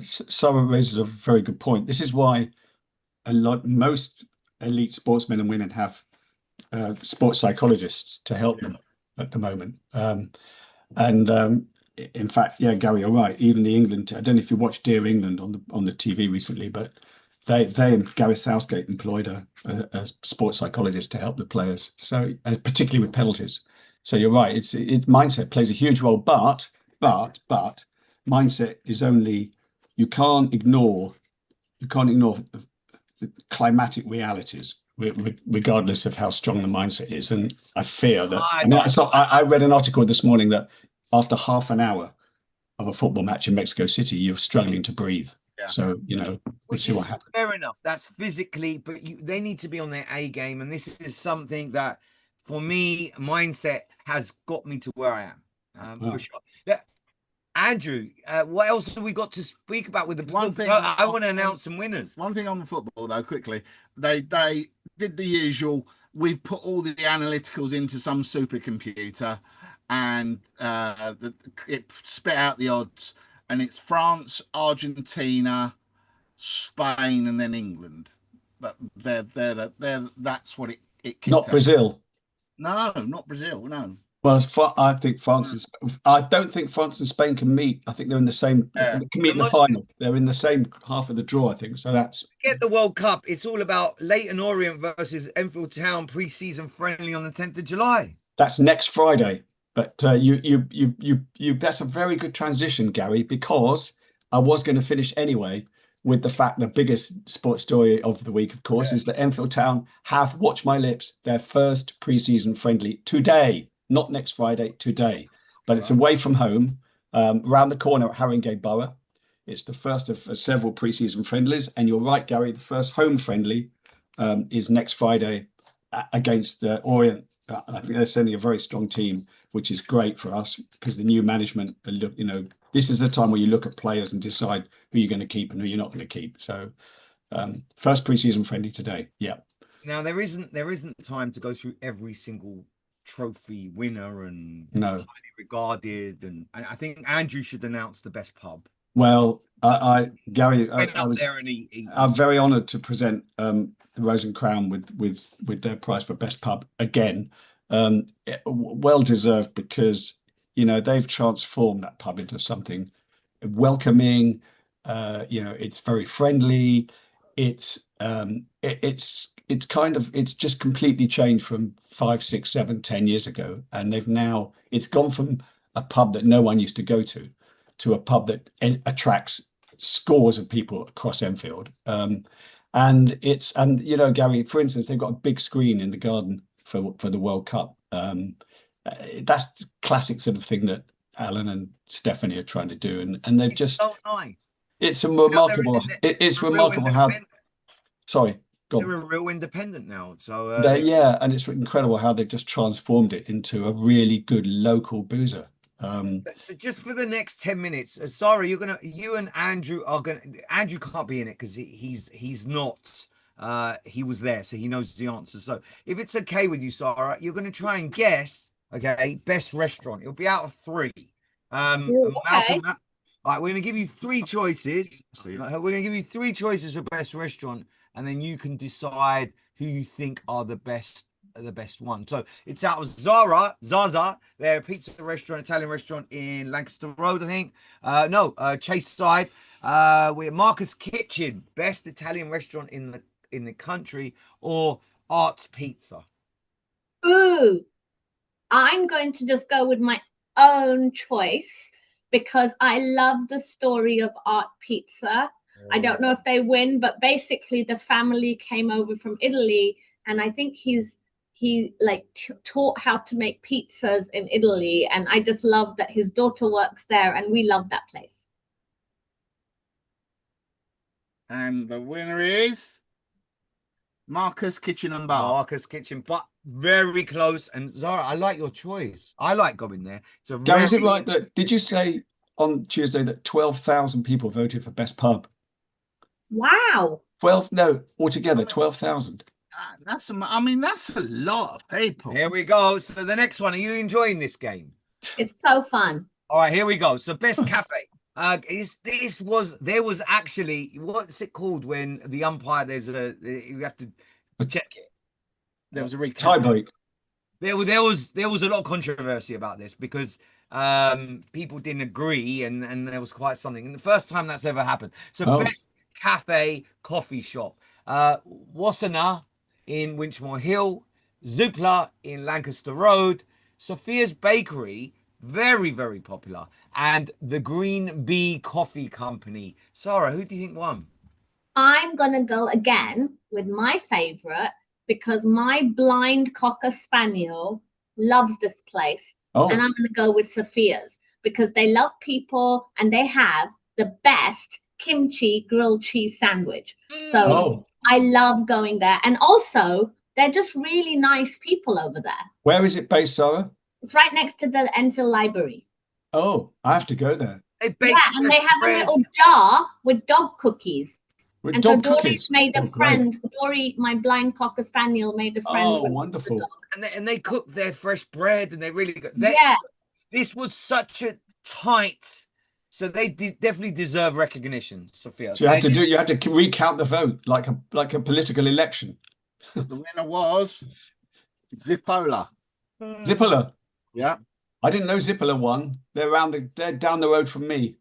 Sarah raises a very good point. This is why most elite sportsmen and women have sports psychologists to help them at the moment. In fact, yeah, Gary, you're right. Even the England, I don't know if you watched Dear England on the TV recently, but they and Gareth Southgate employed a sports psychologist to help the players. So particularly with penalties. So you're right. It's mindset plays a huge role, but mindset is only, you can't ignore the climatic realities, regardless of how strong the mindset is. And I fear that. I read an article this morning that after half an hour of a football match in Mexico City, you're struggling to breathe. Yeah. So, we'll see what happens. Fair enough. That's physically, but they need to be on their A game. And this is something that, for me, mindset has got me to where I am, for sure. Yeah. Andrew, what else have we got to speak about with the one thing? I want to announce some winners. One thing on the football, though, quickly. They did the usual. We've put all the analyticals into some supercomputer, and it spit out the odds, and it's France, Argentina, Spain, and then England. But that's what it kicked not out. Brazil. No, not Brazil. No. Well, I think France I don't think France and Spain can meet. I think they're in the same. They can meet in the final. They're in the same half of the draw, I think. So that's. Get the World Cup. It's all about Leyton Orient versus Enfield Town pre-season friendly on the 10th of July. That's next Friday. But that's a very good transition, Gary, because I was going to finish anyway with the fact the biggest sports story of the week, of course, is that Enfield Town have, watch my lips, their first pre-season friendly today. Not next Friday, today. But it's away from home, around the corner at Haringey Borough. It's the first of several pre-season friendlies. And you're right, Gary, the first home friendly is next Friday against the Orient. I think they're sending a very strong team, which is great for us because the new management, this is the time where you look at players and decide who you're going to keep and who you're not going to keep. So first pre-season friendly today. Yeah. Now there isn't time to go through every single trophy winner and highly regarded, and I think Andrew should announce the best pub. Well, Gary, I'm very honoured to present the Rose and Crown with their prize for best pub again. Well deserved, because they've transformed that pub into something welcoming. It's very friendly. It's just completely changed from 5, 6, 7, 10 years ago, and it's gone from a pub that no one used to go to a pub that attracts scores of people across Enfield. Gary, for instance, they've got a big screen in the garden for the World Cup. That's the classic sort of thing that Alan and Stephanie are trying to do, and they've just so nice. It's a remarkable. It's remarkable how. Sorry. They're a real independent now, so and it's incredible how they've just transformed it into a really good local boozer. So just for the next 10 minutes, sorry, you and Andrew are gonna. Andrew can't be in it because he's not. He was there, so he knows the answer. So if it's okay with you, Sarah, you're gonna try and guess. Okay, best restaurant. It'll be out of 3. Malcolm, all right, we're gonna give you 3 choices. We're gonna give you 3 choices for best restaurant, and then you can decide who you think are the best one. So it's out of Zaza. They're a pizza restaurant, Italian restaurant in Lancaster Road, I think. Chase Side. We're Marcus Kitchen, best Italian restaurant in the country, or Art Pizza. Ooh, I'm going to just go with my own choice because I love the story of Art Pizza. I don't know if they win, but basically the family came over from Italy, and I think he like taught how to make pizzas in Italy, and I just love that his daughter works there, and we love that place. And the winner is Marcus Kitchen and Bar. Marcus Kitchen, but very close. And Zara, I like your choice. I like going there. It's a Gary, is it very- right that, did you say on Tuesday that 12,000 people voted for best pub? Wow. 12, no, altogether 12,000. That's a lot of people. Here we go. So the next one, are you enjoying this game? It's so fun. All right, here we go. So best cafe. There was actually, what's it called when the umpire, you have to check it. There was a recap. Tie break. There was a lot of controversy about this because people didn't agree, and there was quite something. And the first time that's ever happened. So best cafe coffee shop. Wasana in Winchmore Hill, Zoopla in Lancaster Road, Sophia's Bakery, very, very popular, and the Green Bee Coffee Company. Sarah, who do you think won? I'm gonna go again with my favorite because my blind Cocker Spaniel loves this place. Oh, And I'm gonna go with Sophia's because they love people and they have the best kimchi grilled cheese sandwich. So oh, I love going there. And also, they're just really nice people over there. where is it based, Sarah? It's right next to the Enfield Library. Oh, I have to go there. They bake Yeah, and they fresh have a bread. little jar with dog cookies. With And so dog Dory's cookies. made a Oh, great. friend. Dory, my blind Cocker Spaniel, made a friend Oh, with wonderful. the dog. And they cook their fresh bread, and they really good. Yeah, This was such a tight, so they definitely deserve recognition, Sophia. So you had to recount the vote like a political election. The winner was Zippola. Zippola. Yeah. I didn't know Zippola won. They're down the road from me.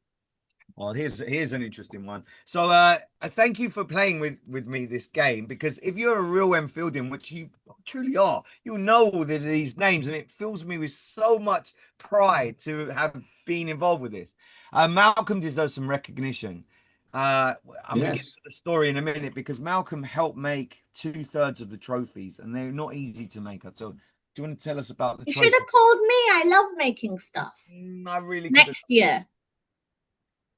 Well, here's an interesting one. So thank you for playing with me this game, because if you're a real Enfieldian, which you truly are, you'll know all these names, and it fills me with so much pride to have been involved with this. Malcolm deserves some recognition. I'm going to get to the story in a minute, because Malcolm helped make 2/3 of the trophies, and they're not easy to make. So do you want to tell us about the you trophies? should have called me. I love making stuff. I really could've- Next year.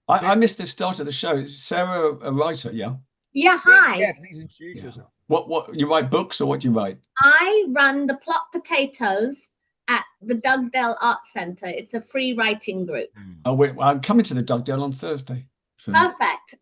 I missed the start of the show. Is Sarah a writer? Yeah. Yeah, hi. Yeah, please introduce Yeah. yourself. What you write books, or what do you write? I run the Plot Potatoes at the Dugdale Art Centre. It's a free writing group. Oh, I'm coming to the Dugdale on Thursday. So, Perfect.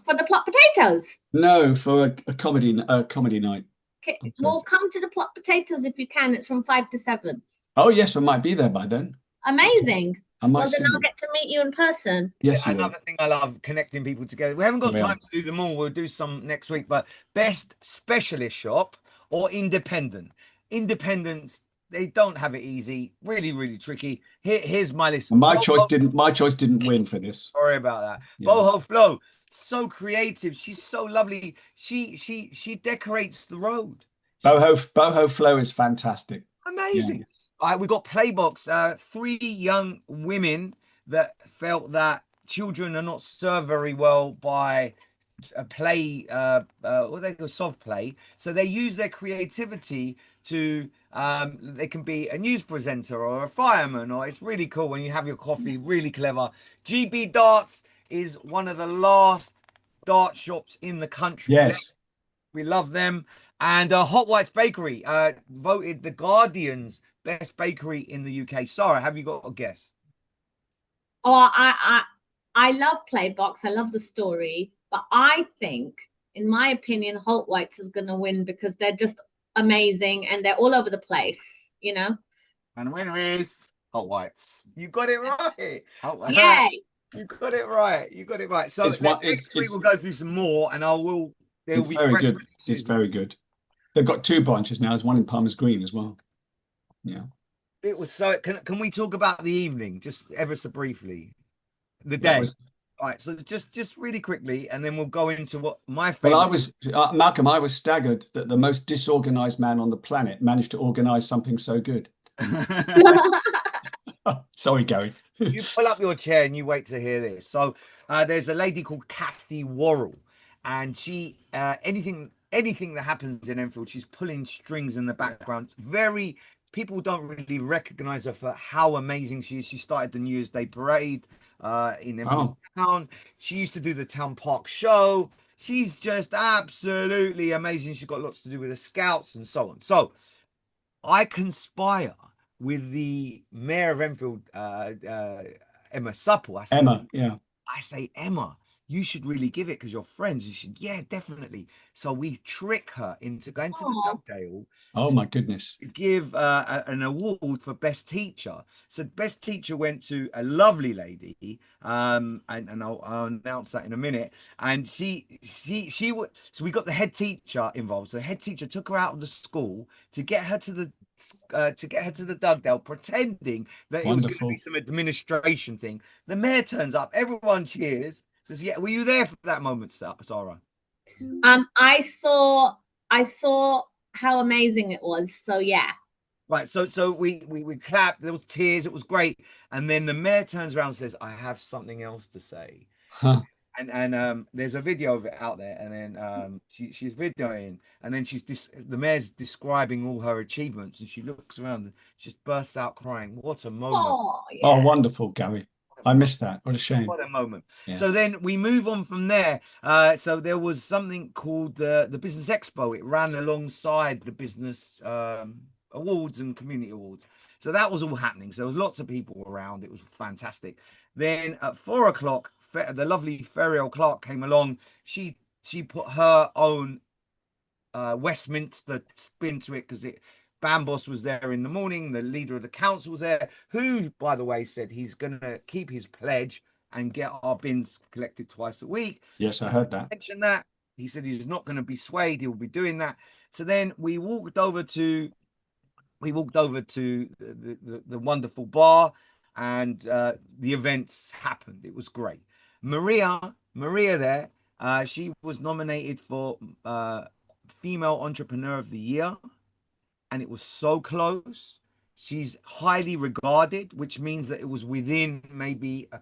For the Plot Potatoes. no, for a comedy night. Okay, On well, Thursday. come to the Plot Potatoes if you can. It's from 5 to 7. Oh yes, I might be there by then. Amazing. I might Well, see then I'll you. get to meet you in person. Yes, you will. Another thing I love, connecting people together. We haven't got Yeah. time to do them all. We'll do some next week. But best specialist shop or independent? Independents, they don't have it easy. Really, really tricky. Here's my list. My Boho- choice didn't win for this. Sorry about that. Yeah. Boho Flo, so creative. She's so lovely. She decorates the road. Boho Flow is fantastic. Amazing. We got Playbox, 3 young women that felt that children are not served very well by a play, what they call soft play. So they use their creativity to, they can be a news presenter or a fireman, or it's really cool when you have your coffee, really clever. GB Darts is one of the last dart shops in the country. Yes. We love them. And Hot White's Bakery voted the Guardian's best bakery in the UK. Sarah, have you got a guess? Oh, I love Playbox. I love the story. But I think, in my opinion, Holt Whites is going to win because they're just amazing and they're all over the place, you know? And the winner is Hot Whites. You got it right. Hot Whites. Yay! You got it right. You got it right. So It's one- next week it's- we'll go through some more, and there will It's be very press good. releases It's very and- good. They've got 2 branches now. There's one in Palmer's Green as well. Yeah. It was so. Can we talk about the evening just ever so briefly? The That day. was- All right. So just really quickly, and then we'll go into what my Well, favorite. Malcolm, I was staggered that the most disorganized man on the planet managed to organize something so good. Sorry, Gary. You pull up your chair and you wait to hear this. So there's a lady called Kathy Worrell, and she anything that happens in Enfield, she's pulling strings in the background. Very people don't really recognize her for how amazing she is. She started the New Year's Day parade in Enfield Town. She used to do the Town Park show. She's just absolutely amazing. She's got lots to do with the Scouts and so on. So I conspire with the mayor of Enfield, Emma Supple. I say, Emma, you should really give it because you're friends. You should, yeah, definitely. So we trick her into going to the Dugdale. Oh my goodness! Give an award for best teacher. So best teacher went to a lovely lady, and I'll announce that in a minute. And she so we got the head teacher involved. So the head teacher took her out of the school to get her to the Dugdale, pretending that it was going to be some administration thing. The mayor turns up, everyone cheers. Says, yeah, were you there for that moment, Sarah? I saw how amazing it was. So yeah. Right. So we clapped, there was tears, it was great. And then the mayor turns around and says, I have something else to say. Huh. And there's a video of it out there, and then she's videoing, and then the mayor's describing all her achievements, and she looks around and just bursts out crying. What a moment. Oh, yeah. Oh, wonderful, Gary. I missed that. What a shame. What a moment. Yeah. So then we move on from there. So there was something called the Business Expo. It ran alongside the business awards and community awards. So that was all happening. So there was lots of people around. It was fantastic. Then at 4 o'clock, the lovely Ferial Clark came along. She put her own Westminster spin to it, because Bambos was there in the morning. The leader of the council was there, who, by the way, said he's going to keep his pledge and get our bins collected twice a week. Yes, I heard that. Mentioned that. He said he's not going to be swayed. He will be doing that. So then we walked over to the wonderful bar, and the events happened. It was great. Maria there, she was nominated for Female Entrepreneur of the Year, and it was so close. She's highly regarded, which means that it was within maybe a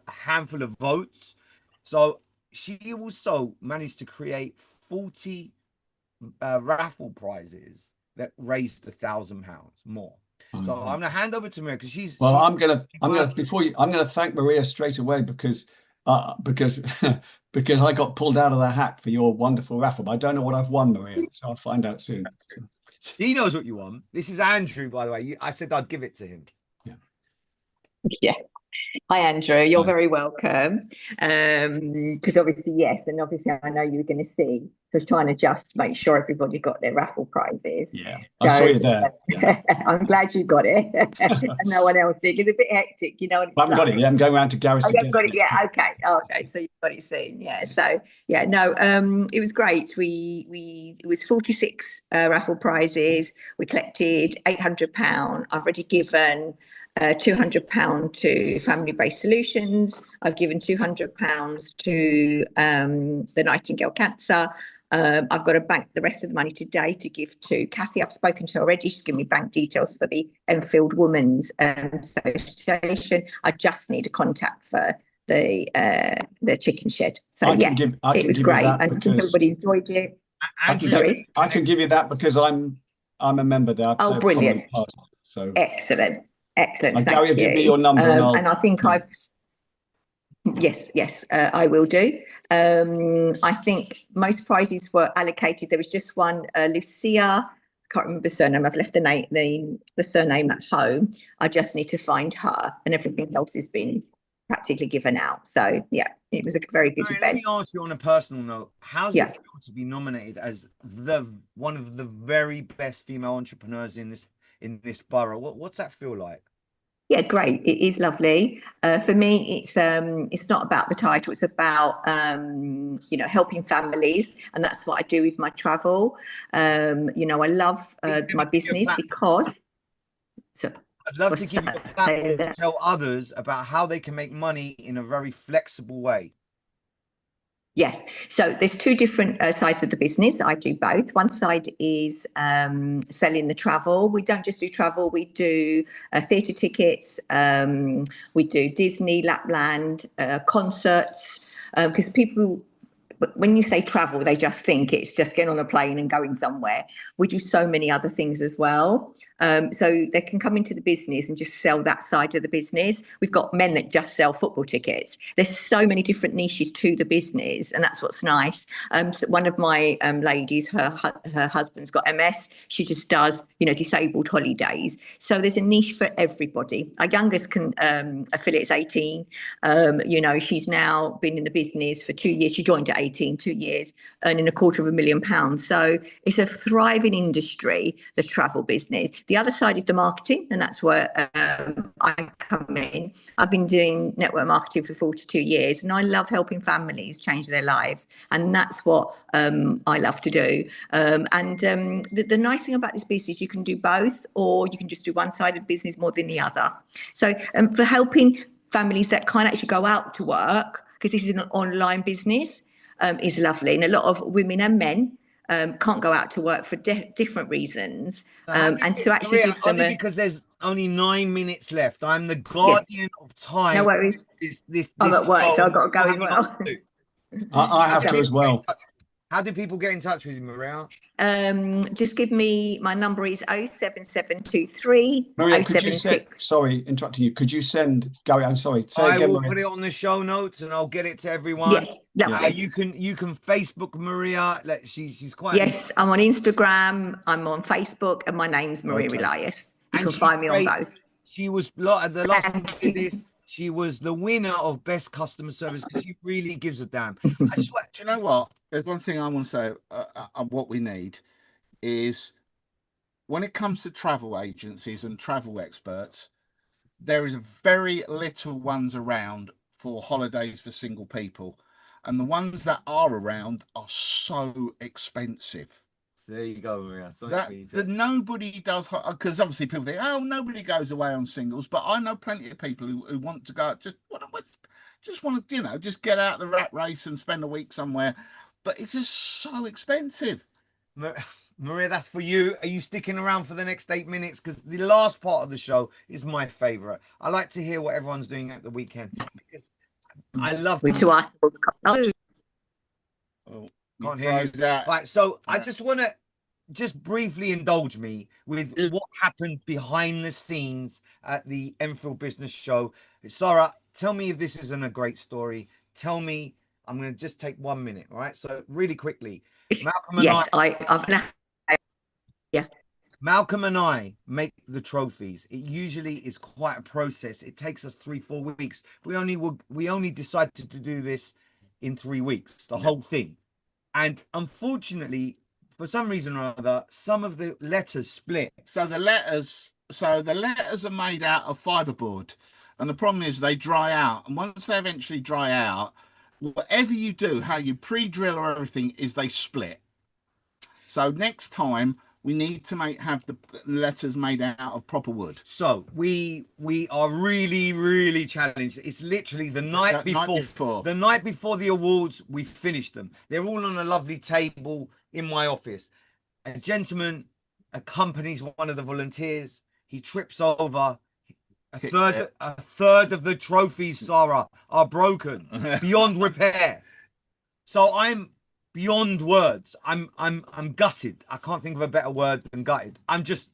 handful of votes. So she also managed to create 40 raffle prizes that raised £1,000 more. So I'm gonna hand over to Maria, because I'm gonna thank Maria straight away, because I got pulled out of the hat for your wonderful raffle, but I don't know what I've won, Maria, so I'll find out soon. She knows what you want. This is Andrew, by the way. I said I'd give it to him. Yeah. Hi, Andrew. You're very welcome. Because obviously, yes, and obviously I know you were going to see. So I was trying to just make sure everybody got their raffle prizes. Yeah, I saw you there. Yeah. I'm glad you got it, and no one else did. It's a bit hectic, you know. I haven't got it yet. I'm going around to Gareth. I haven't got it yet. Okay. So you've got it soon. Yeah. So yeah, no. It was great. It was 46 raffle prizes. We collected £800. I've already given £200 to Family Based Solutions. I've given £200 to the Nightingale Cancer. I've got to bank the rest of the money today to give to Kathy. I've spoken to her already. She's given me bank details for the Enfield Women's Association. I just need a contact for the chicken shed. So it was great. I think everybody enjoyed it. I can give you that because I'm a member there. Oh, brilliant! So excellent. Thank you. Give me your number, and I think Yes, I will do. I think most prizes were allocated. There was just one, Lucia. I can't remember the surname. I've left the surname at home. I just need to find her, and everything else has been practically given out. So yeah, it was a very good event. Let me ask you on a personal note: how's it feel to be nominated as one of the very best female entrepreneurs in this borough? What's that feel like? Yeah, great. It is lovely. For me, it's not about the title. It's about helping families, and that's what I do with my travel. I love my business because. So I'd love to give you a platform to tell others about how they can make money in a very flexible way. Yes. So there's two different sides of the business. I do both. One side is selling the travel. We don't just do travel. We do theatre tickets. We do Disney, Lapland, concerts. Because people, when you say travel, they just think it's just getting on a plane and going somewhere. We do so many other things as well. So they can come into the business and just sell that side of the business. We've got men that just sell football tickets. There's so many different niches to the business, and that's what's nice. So one of my ladies, her husband's got MS. She just does, disabled holidays. So there's a niche for everybody. Our youngest affiliate's 18. She's now been in the business for 2 years. She joined at 18, 2 years, earning £250,000. So it's a thriving industry, the travel business. The other side is the marketing, and that's where I come in. I've been doing network marketing for 42 years, and I love helping families change their lives, and that's what I love to do. The nice thing about this business, you can do both, or you can just do one side of the business more than the other. So for helping families that can't actually go out to work, because this is an online business, is lovely. And a lot of women and men can't go out to work for different reasons. And to actually Maria, give them only because there's only 9 minutes left. I'm the guardian of time. No worries. This I'm at work, so I've got to go show as well. I have to as well. How do people get in touch with you, Maria? Just give me, my number is 07723 Maria, could you 076. sorry, interrupting you. Could you send Gary? I'm sorry. I will put it on the show notes and I'll get it to everyone. Yeah. You can Facebook Maria. She's quite. Yes, I'm on Instagram. I'm on Facebook, and my name's Maria Elias. You can find me on both. She was the last time we did this. She was the winner of best customer service because she really gives a damn. Do you know what? There's one thing I want to say. What we need is, when it comes to travel agencies and travel experts, there is very little ones around for holidays for single people, and the ones that are around are so expensive. There you go, Maria. That nobody does, because obviously people think, oh, nobody goes away on singles, but I know plenty of people who want to go, just want to, just get out the rat race and spend a week somewhere, but it's just so expensive. Maria, that's for you. Are you sticking around for the next 8 minutes? Because the last part of the show is my favorite. I like to hear what everyone's doing at the weekend because I love. Can't hear you. Right, so I just want to briefly indulge me with what happened behind the scenes at the Enfield Business Show. Sarah, tell me if this isn't a great story. Tell me. I'm going to just take 1 minute. All right. So really quickly, Malcolm and Malcolm and I make the trophies. It usually is quite a process. It takes us 3-4 weeks. We only decided to do this in 3 weeks, the whole thing. And unfortunately, for some reason or other, some of the letters split. So the letters are made out of fiberboard, and the problem is they dry out. And once they eventually dry out, whatever you do, how you pre-drill or everything, is they split. So next time we need to have the letters made out of proper wood. So we are really, really challenged. It's literally the night before. The night before the awards, we finished them. They're all on a lovely table in my office. A gentleman accompanies one of the volunteers. He trips over. A third of the trophies, Sarah, are broken beyond repair. So I'm beyond words. I'm gutted. I can't think of a better word than gutted. I'm just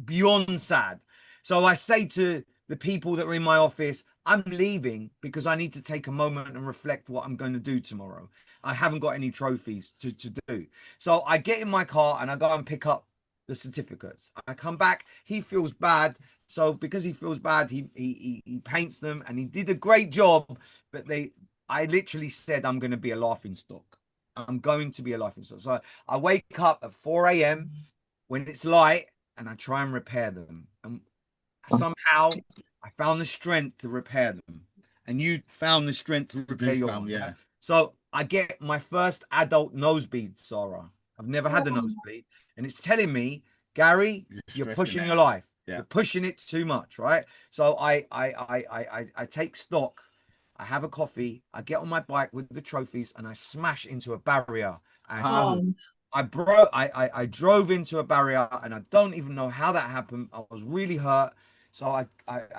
beyond sad. So I say to the people that are in my office, I'm leaving because I need to take a moment and reflect what I'm going to do tomorrow. I haven't got any trophies to do. So I get in my car and I go and pick up the certificates. I come back. He feels bad. So because he feels bad, he paints them, and he did a great job. But I literally said, I'm going to be a laughing stock. I'm going to be a laughing stock. So I wake up at 4 a.m. when it's light, and I try and repair them. And somehow I found the strength to repair them. And you found the strength to repair your own. Yeah. So I get my first adult nosebleed, Sarah. I've never had a nosebleed. And it's telling me, Gary, you're pushing your life. Yeah. You're pushing it too much, right? So I take stock. I have a coffee, I get on my bike with the trophies, and I smash into a barrier. And Oh, I drove into a barrier, and I don't even know how that happened. I was really hurt. So I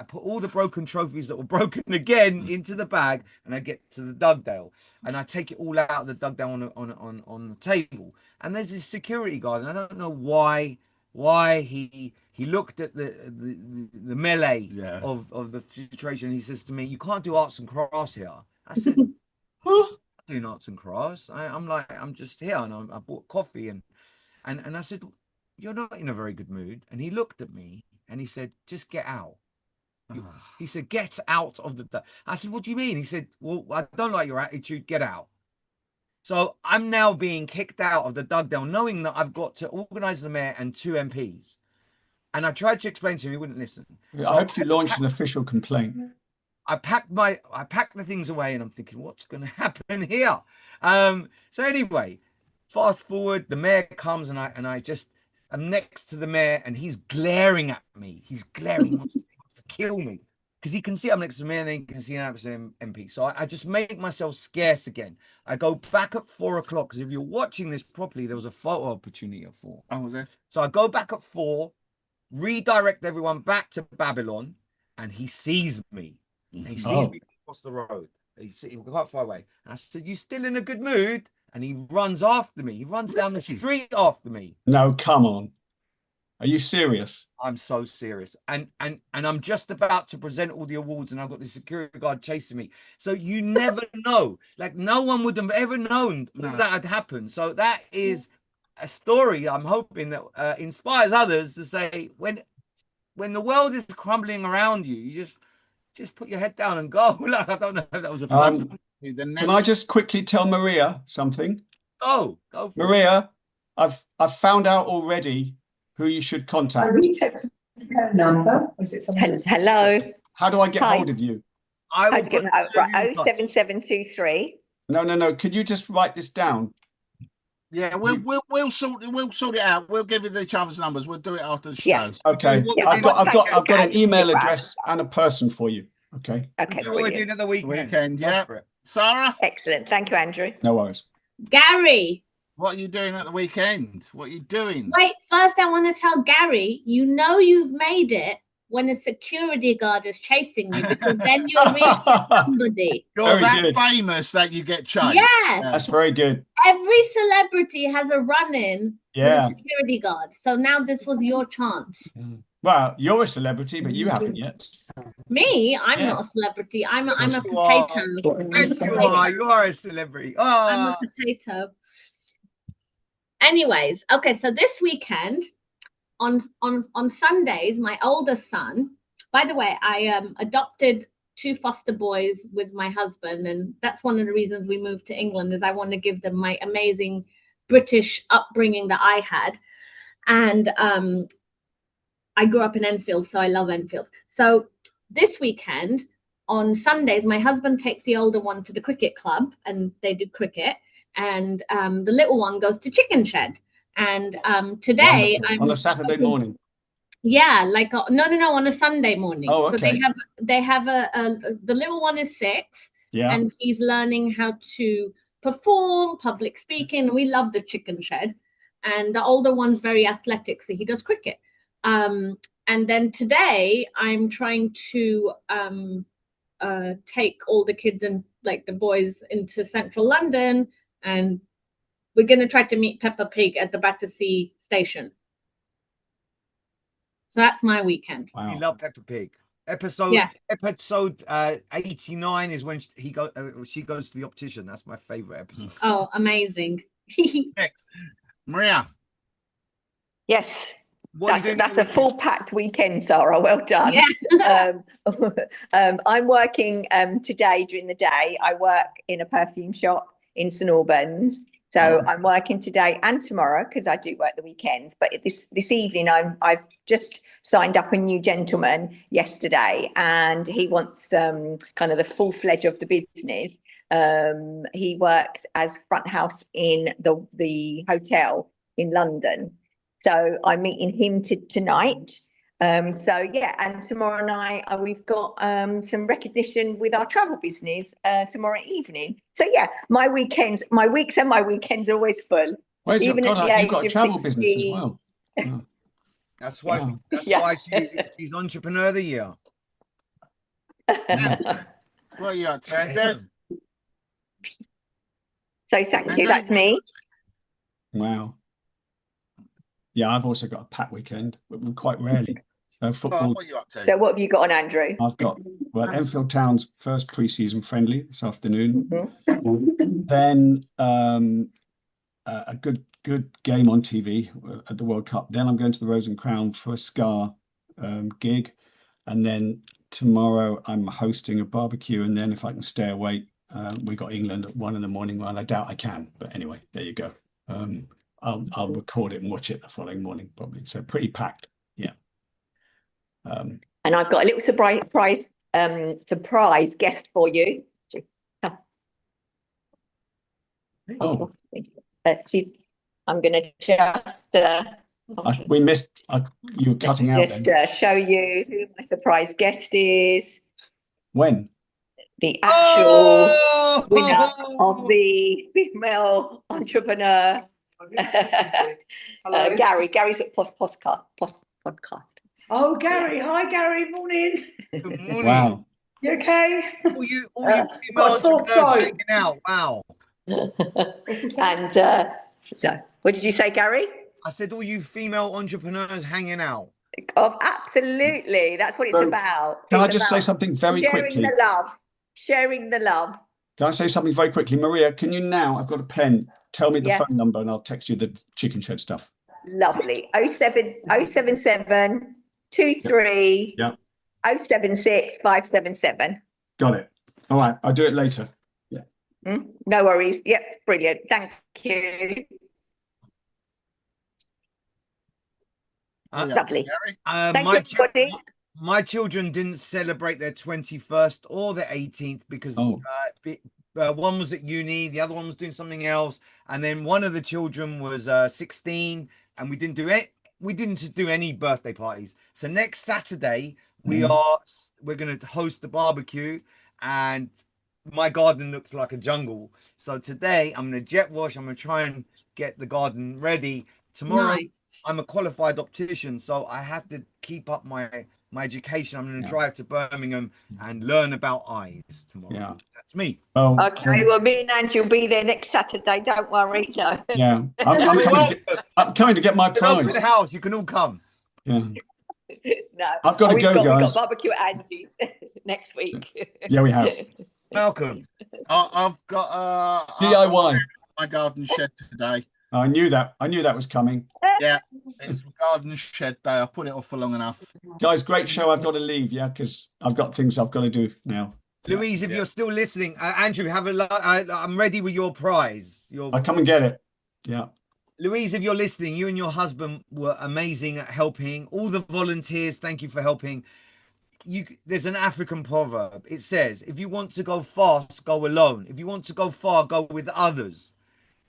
put all the broken trophies that were broken again into the bag, and I get to the Dugdale, and I take it all out of the Dugdale on the table. And there's this security guard, and I don't know why he looked at the melee Yeah. of the situation. He says to me, "You can't do arts and crafts here." I said, Huh? "Doing arts and crafts? I'm just here, and I bought coffee and I said, "You're not in a very good mood." And he looked at me and he said, "Just get out." He said, "Get out of the." I said, "What do you mean?" He said, "Well, I don't like your attitude. Get out." So I'm now being kicked out of the Dugdale, knowing that I've got to organise the mayor and 2 MPs. And I tried to explain to him, he wouldn't listen. I So hope you had to launched pack- an official complaint. I packed the things away, and I'm thinking, what's going to happen here? So anyway, fast forward, the mayor comes, and I'm next to the mayor, and he's glaring at me. He's glaring, he wants to kill me, because he can see I'm next to the mayor, and then he can see an absolute MP. So I just make myself scarce again. I go back at 4 o'clock, because if you're watching this properly, there was a photo opportunity at 4. Oh, was there? So I go back at 4, redirect everyone back to Babylon, and he sees me. And he sees me across the road. He's quite far away. And I said, "You still in a good mood?" And he runs after me. He runs down the street after me. No, come on. Are you serious? I'm so serious. And I'm just about to present all the awards, and I've got the security guard chasing me. So you never know. Like, no one would have ever known that had happened. So that is a story I'm hoping that inspires others to say, when the world is crumbling around you, you just put your head down and go. Like, I don't know if that was a fun. Can I just quickly tell Maria something? Go for it. Maria, I've found out already who you should contact. Text phone number. Or is it something else? Hello. How do I get Hi. hold of you? I How will to get put my, right, you in touch. 07723. No. Could you just write this down? Yeah, we'll sort it out. We'll give you each other's numbers. We'll do it after the show. Yeah. Okay. Yeah, I've got an okay, email stick around. address and a person for you. Okay. Okay, What we're brilliant. doing at the weekend. Go Yeah. for it. Sarah, Excellent. Thank you, Andrew. No worries. Gary. what are you doing at the weekend? What are you doing? Wait, first I want to tell Gary, you know you've made it when a security guard is chasing you, because then you're really somebody. You're Very that good. famous that you get chased. Yes. That's very good. Every celebrity has a run-in with a Yeah. security guard. So now this was your chance. Well, you're a celebrity, but you haven't yet. Me, I'm Yeah. not a celebrity. I'm a You are. potato. Yes, you are. You are a celebrity. I'm a Oh, potato. Anyways, okay, so this weekend on Sundays, my older son, by the way, I adopted 2 foster boys with my husband, and that's one of the reasons we moved to England, is I want to give them my amazing British upbringing that I had. And I grew up in Enfield, so I love Enfield. So this weekend on Sundays, my husband takes the older one to the cricket club, and they do cricket, and the little one goes to Chicken Shed. And today Wonderful. On a Saturday morning. yeah, like no, on a Sunday morning. Oh, So okay. they have the little one is 6, Yeah. and he's learning how to perform public speaking. We love the Chicken Shed, and the older one's very athletic, so he does cricket. And then today I'm trying to take all the kids and like the boys into central London, and we're going to try to meet Peppa Pig at the Battersea station. So that's my weekend. we Wow. love Peppa Pig. Episode 89 is when she goes to the optician. That's my favorite episode. Oh, amazing. Next, Maria, Yes, what are you doing that's this a full packed weekend, Sarah. Well done. Yeah. I'm working today during the day. I work in a perfume shop in St Albans. So I'm working today and tomorrow because I do work the weekends. But this evening, I've just signed up a new gentleman yesterday, and he wants kind of the full fledged of the business. He works as front house in the hotel in London. So I'm meeting him tonight. So yeah, and tomorrow night we've got some recognition with our travel business tomorrow evening. So yeah, my weeks and my weekends are always full. Where's your Even at God, the you've got a age of travel business as 60. well. Oh, That's why. wow. That's Yeah. why she's entrepreneur of the year. Yeah. Well, yeah, it's So thank you. That's me. Wow. Yeah, I've also got a packed weekend, but quite rarely. Football. what are you up to? So what have you got on, Andrew? I've got Enfield Town's first pre-season friendly this afternoon. Mhm. Then a good game on TV at the World Cup. Then I'm going to the Rose and Crown for a Scar gig, and then tomorrow I'm hosting a barbecue. And then if I can stay awake, we got England at 1 a.m. Well, I doubt I can, but anyway, there you go. I'll record it and watch it the following morning probably. So pretty packed. Yeah. And I've got a little surprise guest for you. Oh, I'm going to just we missed. You were cutting out just then. show you who my surprise guest is. When? The actual Oh! winner of the female entrepreneur. Gary. Gary's at podcast. Oh, Gary. Hi, Gary. Morning. Good morning. Wow. You okay? All you got female a sore entrepreneurs throat. hanging out. Wow. And so, what did you say, Gary? I said all you female entrepreneurs hanging out. Absolutely. That's what it's So, about. Can I It's just say about something very sharing quickly? the love. Sharing the love. Can I say something very quickly? Maria, can you now, I've got a pen, tell me the Yeah. phone number and I'll text you the chicken shed stuff. Lovely. 077 23 Yeah. 076 577. Got it. All right, I'll do it later. No worries. Yep, brilliant. Thank you. Lovely. Thank my, you, everybody. my children didn't celebrate their 21st or their 18th because one was at uni, the other one was doing something else, and then one of the children was 16, and we didn't do it. We didn't do any birthday parties. So next Saturday we're going to host a barbecue, and my garden looks like a jungle. So today I'm going to jet wash. I'm going to try and get the garden ready. Tomorrow, Nice. I'm a qualified optician, so I had to keep up my education. I'm going to drive to Birmingham and learn about eyes tomorrow. Yeah. That's me. Well, Okay, well, me and Angie will be there next Saturday. Don't worry. No. yeah, I'm coming to get my prize. Open house, you can all come. Yeah. No. I've got to we've go, got guys. barbecue at Angie's next week. Yeah, we have. Malcolm. I've got DIY. my garden shed today. I knew that was coming. Yeah, it's garden shed day. I've put it off for long enough. Guys, great show. I've got to leave, yeah, because I've got things I've got to do now. Louise, if you're still listening, Andrew, I'm ready with your prize. I'll come and get it. Yeah. Louise, if you're listening, you and your husband were amazing at helping. All the volunteers, thank you for helping. There's an African proverb. It says, if you want to go fast, go alone. If you want to go far, go with others.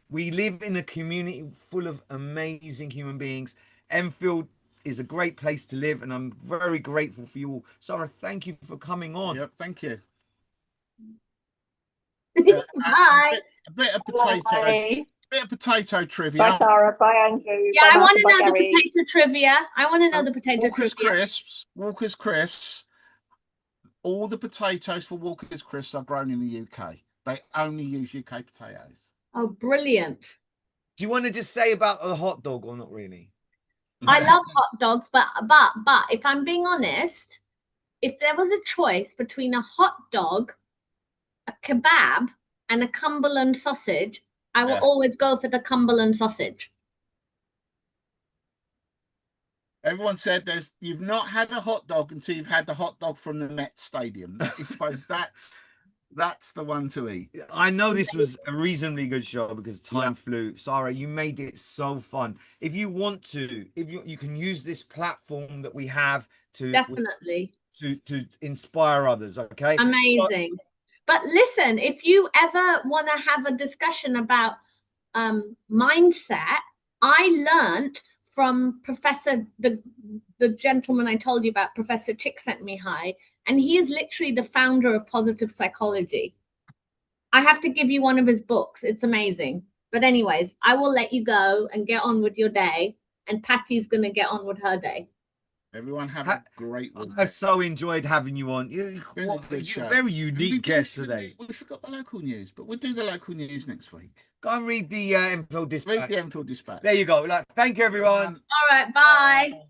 We live in a community full of amazing human beings. Enfield is a great place to live, and I'm very grateful for you all. Sarah, thank you for coming on. Yep, thank you. Bye. A bit of potato. Bye. Bit of potato trivia. Bye, Sarah. Bye, Andrew. Yeah, Bye, I want to Malcolm. know Bye, the Gary. potato trivia. I want to know the potato Walker's trivia. Crisps. Walker's Crisps. All the potatoes for Walker's Crisps are grown in the UK. They only use UK potatoes. Oh, brilliant. Do you want to just say about the hot dog or not really? I love hot dogs, but if I'm being honest, if there was a choice between a hot dog, a kebab, and a Cumberland sausage, I will always go for the Cumberland sausage. Everyone said you've not had a hot dog until you've had the hot dog from the Met Stadium. I suppose that's the one to eat. I know this was a reasonably good show because time flew. Sarah, you made it so fun. If you want to, you can use this platform that we have to Definitely to inspire others. Okay, amazing. But listen, if you ever want to have a discussion about mindset, I learned from Professor, the gentleman I told you about, Professor Chick sent me hi, and he is literally the founder of positive psychology. I have to give you one of his books. It's amazing. But anyways, I will let you go and get on with your day, and Patty's going to get on with her day. Everyone have a great week. I so enjoyed having you on. You're Been a good a show. very unique guest today. We forgot the local news, but we'll do the local news next week. Go and read the Enfield Read Dispatch. the Enfield Dispatch. There you go. Like, thank you, everyone. All right, bye.